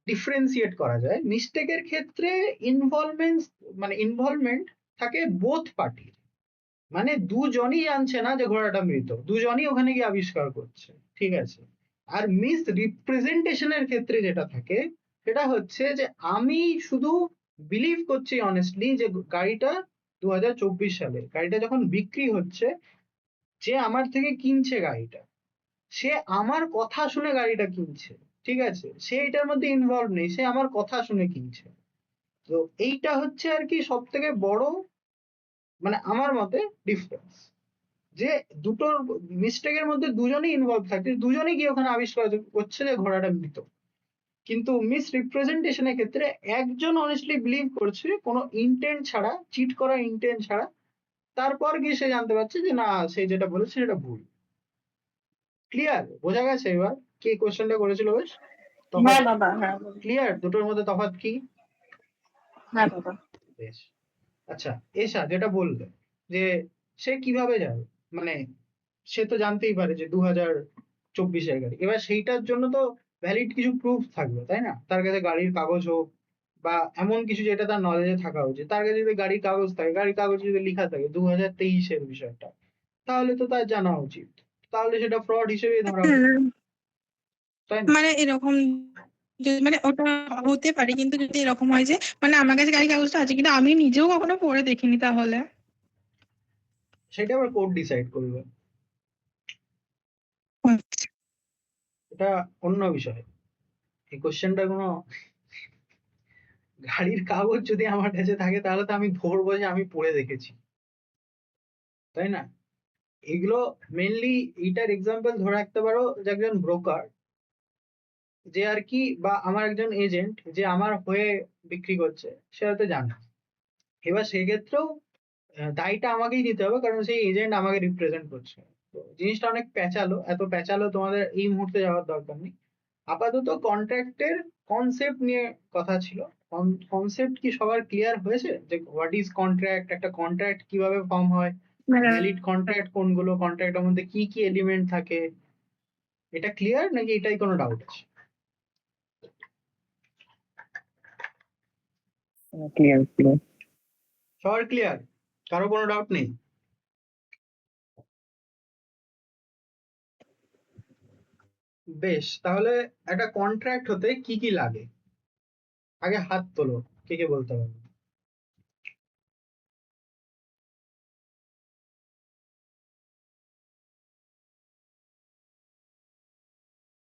ডিফারেন্সিয়েট করা যায়, মিস্টেকের ক্ষেত্রে ইনভলভমেন্ট থাকে বোথ পার্টি, মানে দুজনই জানছে না যে ঘোড়াটা মৃত, দুজনই ওখানে গিয়ে আবিষ্কার করছে, ঠিক আছে। আর মিস রিপ্রেজেন্টেশনের ক্ষেত্রে যেটা থাকে সেটা হচ্ছে যে আমি শুধু বিলিভ করছি অনেস্টলি যে গাড়িটা 2024 সালে গাড়িটা যখন বিক্রি হচ্ছে, যে আমার থেকে কিনছে গাড়িটা সে আমার কথা শুনে গাড়িটা কিনছে, ঠিক আছে, সে এটার মধ্যে ইনভলভ নেই, সে আমার কথা শুনে কিনছে। তো এইটা হচ্ছে আর কি সব থেকে বড়, মানে আমার মতে ডিফারেন্স, যে দুটোর মিস্টেকের মধ্যে দুজনেই ইনভলভ থাকছে, দুজনেই গিয়ে ওখানে আবিষ্কার করছে যে ঘোড়াটা মৃত, কিন্তু মিস রিপ্রেজেন্টেশনের ক্ষেত্রে একজন অনেস্টলি বিলিভ করছে কোনো ইন্টেন্ট ছাড়া, চিট করার ইন্টেন্ট ছাড়া, তারপর গিয়ে সে জানতে পারছে যে না, সে যেটা বলেছে সেটা ভুল। ক্লিয়ার? বোঝা গেছে এবার কে কোশ্চেনটা করেছিল? বেশ, হ্যাঁ বাবা, হ্যাঁ বাবা, ক্লিয়ার দুটোর মধ্যে তফাৎ কি? হ্যাঁ বাবা। বেশ। আচ্ছা, এসা যেটা বললে যে সে কিভাবে যাবে, মানে সে তো জানতেই পারে যে 2024-এর গাড়ি, এবার সেইটার জন্য তো ভ্যালিড কিছু প্রুফ থাকবে, তাই না? তার কাছে গাড়ির কাগজ হোক বা এমন কিছু যেটা তার নলেজে থাকা উচিত। তার কাছে যদি গাড়ির কাগজ থাকে, গাড়ির কাগজে যদি লেখা থাকে 2023-এর বিষয়টা, তাহলে তো তার জানা উচিত, তাহলে সেটা ফ্রড হিসেবেই ধরা হবে, তাই না? মানে এরকম মানে ওটা হতে পারে, কিন্তু যদি এরকম হয় যে মানে আমার কাছে গাড়ির কাগজটা আছে কিন্তু আমি নিজেও কখনো পড়ে দেখিনি, তাহলে সেটা আবার কোর্ট ডিসাইড করবে, এটা অন্য বিষয়। এই কোশ্চেনটা কোনো, গাড়ির কাগজ যদি আমার কাছে থাকে তাহলে তো আমি ধরবো যে আমি পড়ে দেখেছি, তাই না? এগুলো মেনলি এইটার এক্সাম্পল ধরে রাখতে পারো যে একজন ব্রোকার যে আর কি, বা আমার একজন এজেন্ট যে আমার হয়ে বিক্রি করছে, সে হয়তো জানে। এবার সেক্ষেত্রেও দায়টা আমাকেই নিতে হবে, কারণ সেই এজেন্ট আমাকে রিপ্রেজেন্ট করছে। তো জিনিসটা অনেক প্যাচালো, এত প্যাচালো তোমাদের এই মুহূর্তে যাওয়ার দরকার নেই। আপাতত কন্ট্রাক্টের কনসেপ্ট নিয়ে কথা ছিল। কনসেপ্ট কি সবার ক্লিয়ার হয়েছে যে হোয়াট ইজ কন্ট্রাক্ট, একটা কন্ট্রাক্ট কিভাবে ফর্ম হয়, ভ্যালিড কন্ট্রাক্ট কোনগুলো, কন্ট্রাক্টের মধ্যে কি কি এলিমেন্ট থাকে, এটা ক্লিয়ার নাকি এটাই কোনো ডাউট আছে? Clear clear. সবার ক্লিয়ার? কারো কোনো ডাউট নেই? বেশ, তাহলে একটা কন্ট্রাক্ট হতে কি কি লাগে? আগে হাত তোলো, কে কে বলতে পারবে?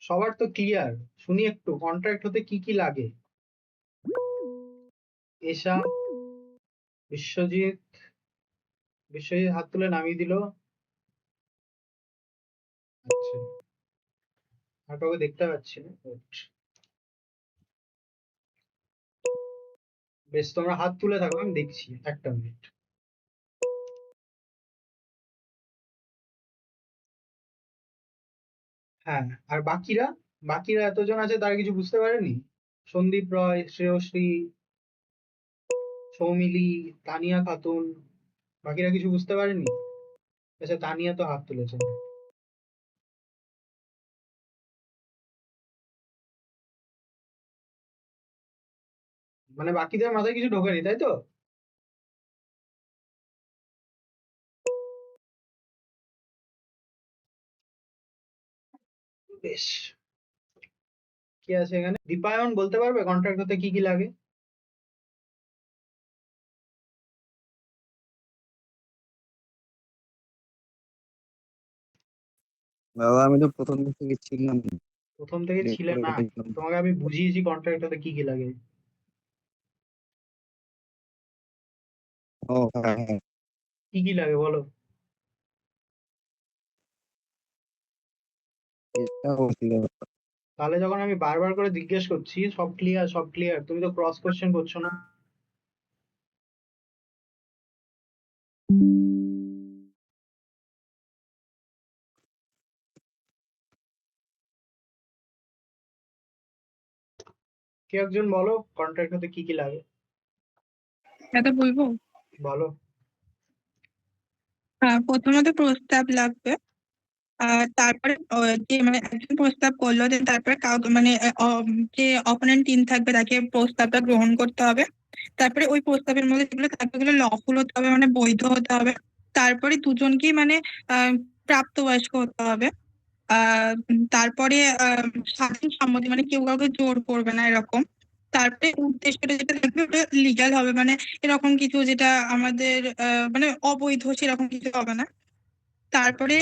সবার তো ক্লিয়ার, শুনি একটু কন্ট্রাক্ট হতে কি কি লাগে। এশা, বিশ্বজিৎ, বিশ্বজিৎ হাত তুলে নামিয়ে দিল। আচ্ছা, আর কাউকে দেখতে পাচ্ছি না। Good. বেশ, তোমরা হাত তুলে থাকো, আমি দেখছি, একটা মিনিট। হ্যাঁ, আর বাকিরা, বাকিরা এতজন আছে তারা কিছু বুঝতে পারেনি? সন্দীপ রয়, শ্রেয়শ্রী, সৌমিলি, তানিয়া খাতুন, বাকিরা কিছু বুঝতে পারেনি? আচ্ছা, তানিয়া তো হাত তুলেছে। মানে বাকিদের মাথায় কিছু ঢোকেনি, তাই তো? বেশ, কি আছে এখানে? দীপায়ন বলতে পারবে কন্ট্রাক্ট হতে কি কি লাগে? দাদা আমি তো প্রথম দিন থেকে ছিলাম, প্রথম থেকে লেট ছিলে করে না, দেখলাম। তোমাকে আমি বুঝিয়েছি কন্ট্রাক্ট হতে কি কি লাগে। ও হ্যাঁ হ্যাঁ, কি কি লাগে বলো? এটা বলছিল। তাহলে যখন আমি বারবার করে জিজ্ঞেস করছি সব ক্লিয়ার, সব ক্লিয়ার, তুমি তো ক্রস কোশ্চেন করছো না। কে একজন বলো কন্ট্রাক্ট হতে কি কি লাগে, এটা বলবো। বলো। প্রথমত প্রস্তাব লাগবে। তারপরে যে মানে একজন প্রস্তাব করলো, যে তারপরে কাউকে মানে যে অপোনেন্ট টিম থাকবে তাকে প্রস্তাবটা গ্রহণ করতে হবে। তারপরে ওই প্রস্তাবের মধ্যে যেগুলো থাকবে ওগুলো লফুল হতে হবে, মানে বৈধ হতে হবে। তারপরে দুজনকেই মানে প্রাপ্তবয়স্ক হতে হবে। তারপরে স্বাধীন সম্মতি, মানে কেউ কাউকে জোর করবে না এরকম। তারপরে উদ্দেশ্যটা যেটা থাকবে ওটা লিগ্যাল হবে, মানে এরকম কিছু যেটা আমাদের মানে অবৈধ সেরকম কিছু হবে না। তারপরে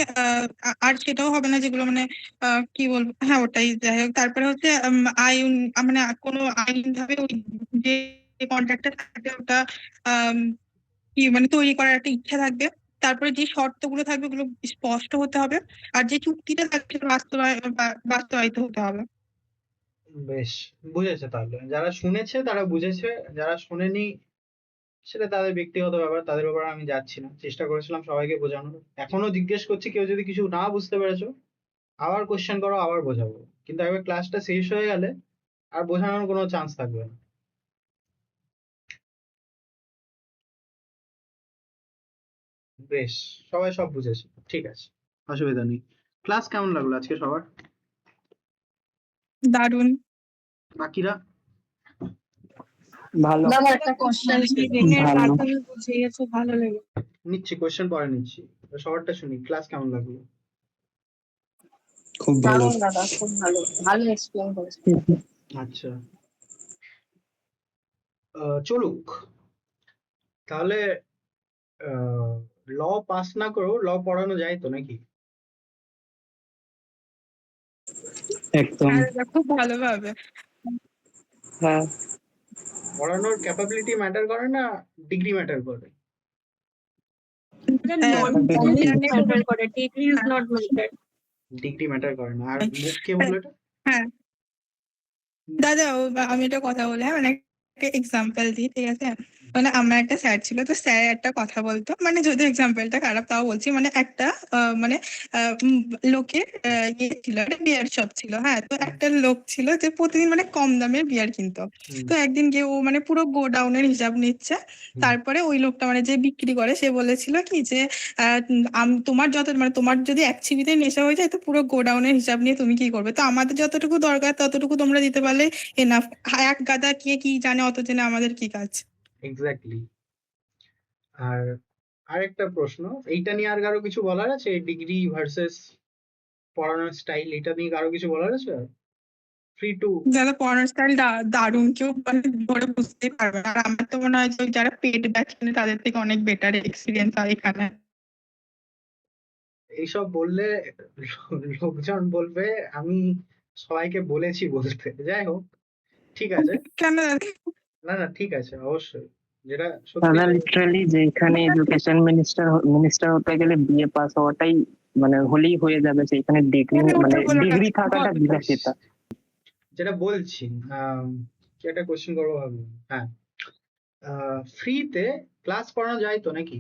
আর সেটাও হবে না যেগুলো মানে কি বলবো, হ্যাঁ ওটাই, যাই হোক। তারপরে হচ্ছে আইন, মানে কোনো আইন ভাবে ওই যে কন্ট্রাক্টটা থাকে ওটা আম, কি মানে তৈরি করার একটা ইচ্ছা থাকবে। তারপরে যে শর্তগুলো থাকবে ওগুলো স্পষ্ট হতে হবে, আর যে চুক্তিটা থাকবে সেটা বাস্তবায়িত হতে হবে। বেশ, বুঝেছে তাহলে। যারা শুনেছে তারা বুঝেছে, যারা শোনেনি সেটা তাদের ব্যক্তিগত ব্যাপার, তাদের ব্যাপারে আমি যাচ্ছি না। চেষ্টা করেছিলাম সবাইকে বোঝানোর। এখনো জিজ্ঞেস করছি, কেউ যদি কিছু না বুঝতে পেরেছো আবার কোশ্চেন করো, আবার বোঝাবো। কিন্তু একবার ক্লাসটা শেষ হয়ে গেলে আর বোঝানোর কোনো চান্স থাকবে না। বেশ, সবাই সব বুঝেছে, ঠিক আছে, অসুবিধা নেই। ক্লাস কেমন লাগলো আজকে সবার? দারুণ। বাকিরা? ভালো। দাদা একটা কোশ্চেন ছিল। ভালো। তুমি বুঝিয়েছো, ভালো লেগে। নিচ্ছি, কোশ্চেন পরে নিচ্ছি, সবারটা শুনি। ক্লাস কেমন লাগলো? খুব ভালো। দারুণ দাদা, খুব ভালো, ভালো এক্সপ্লেন করেছে। আচ্ছা, চলুক তাহলে। ল পাস না করেও ল পড়ানো যায় তো নাকি? একদম। হ্যাঁ দাদা, খুব ভালোভাবে। হ্যাঁ, পড়ানোর ক্যাপাবিলিটি ম্যাটার করে না ডিগ্রি ম্যাটার করে? ম্যাটার করে, degree is not matter. Degree matter করে না। আর মুখ কে বললো এটা? হ্যাঁ দাদা, আমি একটা কথা বলি, হ্যাঁ মানে একটা এক্সাম্পল দিই, ঠিক আছে? মানে আমার একটা স্যার ছিল, তো স্যার একটা কথা বলতো, মানে যদি এক্সাম্পলটা খারাপ তাও বলছি, মানে একটা মানে লোকের ইয়ে ছিল, একটা বিয়ার শপ ছিল, হ্যাঁ। তো একটা লোক ছিল যে প্রতিদিন মানে কম দামের বিয়ার কিনতো। হুম, তো একদিন গিয়ে ও মানে পুরো গোডাউনের হিসাব নিচ্ছে। তারপরে ওই লোকটা মানে যে বিক্রি করে সে বলেছিল কি যে তোমার যত মানে তোমার যদি এক ছিপিতে নেশা হয়ে যায় তো পুরো গোডাউনের হিসাব নিয়ে তুমি কি করবে? তো আমাদের যতটুকু দরকার ততটুকু তোমরা দিতে পারলে এনাফ। এক গাদা কে কি জানে, অত জেনে আমাদের কি কাজ? এক্স্যাক্টলি। আর আরেকটা প্রশ্ন, এইটা নিয়ে আর কারো কিছু বলার আছে? ডিগ্রি ভার্সেস পড়ানোর স্টাইল, এটা নিয়ে কারো কিছু বলার আছে? Free to. যারা পড়ানোর স্টাইল দারুণ, কেউ মানে ধরে বুঝতে পারবে না। আর আমার তো মনে হয় যে যারা পেড ব্যাচ কিনে তাদের থেকে অনেক বেটার এক্সপিরিয়েন্স হয় এখানে। এইসব বললে লোকজন বলবে আমি সবাইকে বলেছি বলতে। যাই হোক, ঠিক আছে। কেন দাদা? না না, ঠিক আছে, অবশ্যই। যেটা সত্যি দাদা লিটারালি যে এখানে এডুকেশন মিনিস্টার হতে গেলে বিএ পাস হওয়াটাই মানে হলেই হয়ে যাবে, সেখানে ডিগ্রি মানে ডিগ্রি থাকাটা বিলাসিতা। যেটা বলছি, কি একটা কোশ্চেন করবো ভাবলাম। হ্যাঁ, ফ্রিতে ক্লাস করানো যায় তো নাকি?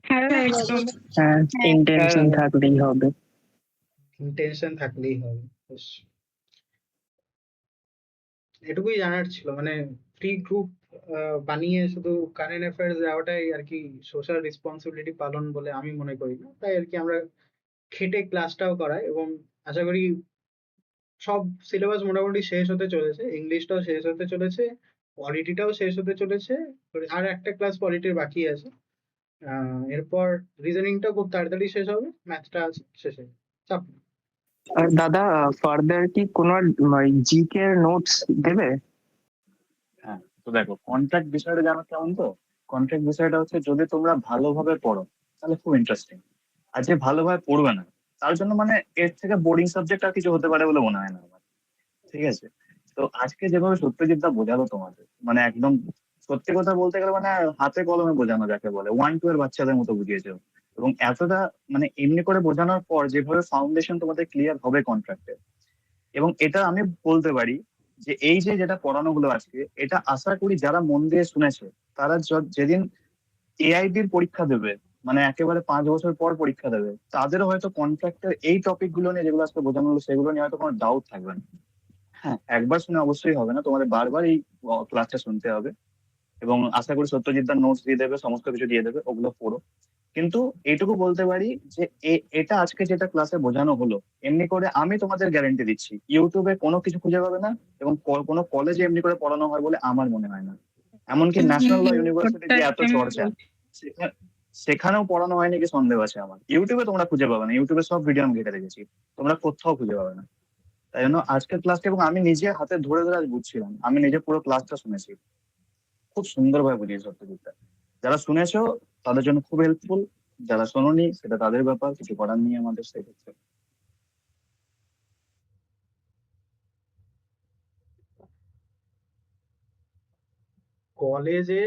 হ্যাঁ দাদা, একদম। হ্যাঁ, ইন্টেনশন থাকলেই হবে। ইন্টেনশন থাকলেই হবে। বেশ, এটুকুই জানার ছিল। মানে ফ্রি গ্রুপ বানিয়ে শুধু কারেন্ট অ্যাফেয়ার্স দেওয়াটাই আর কি সোশ্যাল রেসপন্সিবিলিটি পালন বলে আমি মনে করি না। তাই আর কি আমরা খেটে ক্লাসটাও করাই, এবং আশা করি সব সিলেবাস মোটামুটি শেষ হতে চলেছে। ইংলিশটাও শেষ হতে চলেছে, পলিটিটাও শেষ হতে চলেছে, আর একটা ক্লাস পলিটির বাকি আছে। এরপর রিজনিংটা খুব তাড়াতাড়ি শেষ হবে, ম্যাথটা শেষ হবে, চাপ নেই। আর দাদা ফার্দার কি কোনো জিকে এর নোটস দেবে? হ্যাঁ, তো দেখো কন্ট্রাক্ট বিষয়টা জানো কেমন? তো কন্ট্রাক্ট বিষয়টা হচ্ছে যদি তোমরা ভালোভাবে পড়ো তাহলে খুব ইন্টারেস্টিং। আর যে ভালোভাবে পড়বে না তার জন্য মানে এর থেকে বোরিং সাবজেক্ট আর কিছু হতে পারে বলে মনে হয় না আমার। ঠিক আছে, তো আজকে যেভাবে সত্যজিৎদা বোঝালো তোমাদের, মানে একদম সত্যি কথা বলতে গেলে মানে হাতে কলমে বোঝানো যাকে বলে, 1-2 এর বাচ্চাদের মতো বুঝিয়েছে। এবং এতটা মানে এমনি করে বোঝানোর পর যেভাবে ফাউন্ডেশন তোমাদের ক্লিয়ার হবে কন্ট্রাক্টে, এবং এটা আমি বলতে পারি যে এই যে যেটা পড়ানো হলো আজকে, এটা আশা করি যারা মন দিয়ে শুনেছে তারা যেদিন এআইবির পরীক্ষা দেবে, মানে একেবারে 5 বছর পর পরীক্ষা দেবে, তাদেরও হয়তো কন্ট্রাক্টের এই টপিক গুলো নিয়ে যেগুলো আজকে বোঝানো হলো সেগুলো নিয়ে হয়তো কোনো ডাউট থাকবে না। হ্যাঁ, একবার শুনে অবশ্যই হবে না, তোমাদের বারবার এই ক্লাসটা শুনতে হবে। এবং আশা করি সত্যজিৎদার নোটস দিয়ে দেবে, সমস্ত কিছু দিয়ে দেবে, ওগুলো পড়ো। কিন্তু এইটুকু বলতে পারি যে এটা আজকে যেটা ক্লাসে বোঝানো হলো, এমনি করে আমি তোমাদের গ্যারান্টি দিচ্ছি ইউটিউবে কোনো কিছু খুঁজে পাবে না, এবং কোনো কলেজে এমনি করে পড়ানো হয় বলে আমার মনে হয় না। এমনকি ন্যাশনাল ল ইউনিভার্সিটি যে এত চর্চা, সেখানেও পড়ানো হয় নাকি সন্দেহ আছে আমার। ইউটিউবে তোমরা খুঁজে পাবে না, ইউটিউবে সব ভিডিও আমি ঘেটে রেখেছি, তোমরা কোথাও খুঁজে পাবে না। তাই জন্য আজকের ক্লাসটা, এবং আমি নিজে হাতে ধরে ধরে আজ বুঝছিলাম, আমি নিজে পুরো ক্লাসটা শুনেছি, খুব সুন্দরভাবে বুঝিয়েছে সত্যজিৎদা। যারা শুনেছো তাদের জন্য খুব হেল্পফুল, যারা শোনোনি সেটা তাদের ব্যাপার, কিছু করার নেই আমাদের সেক্ষেত্রে। কলেজে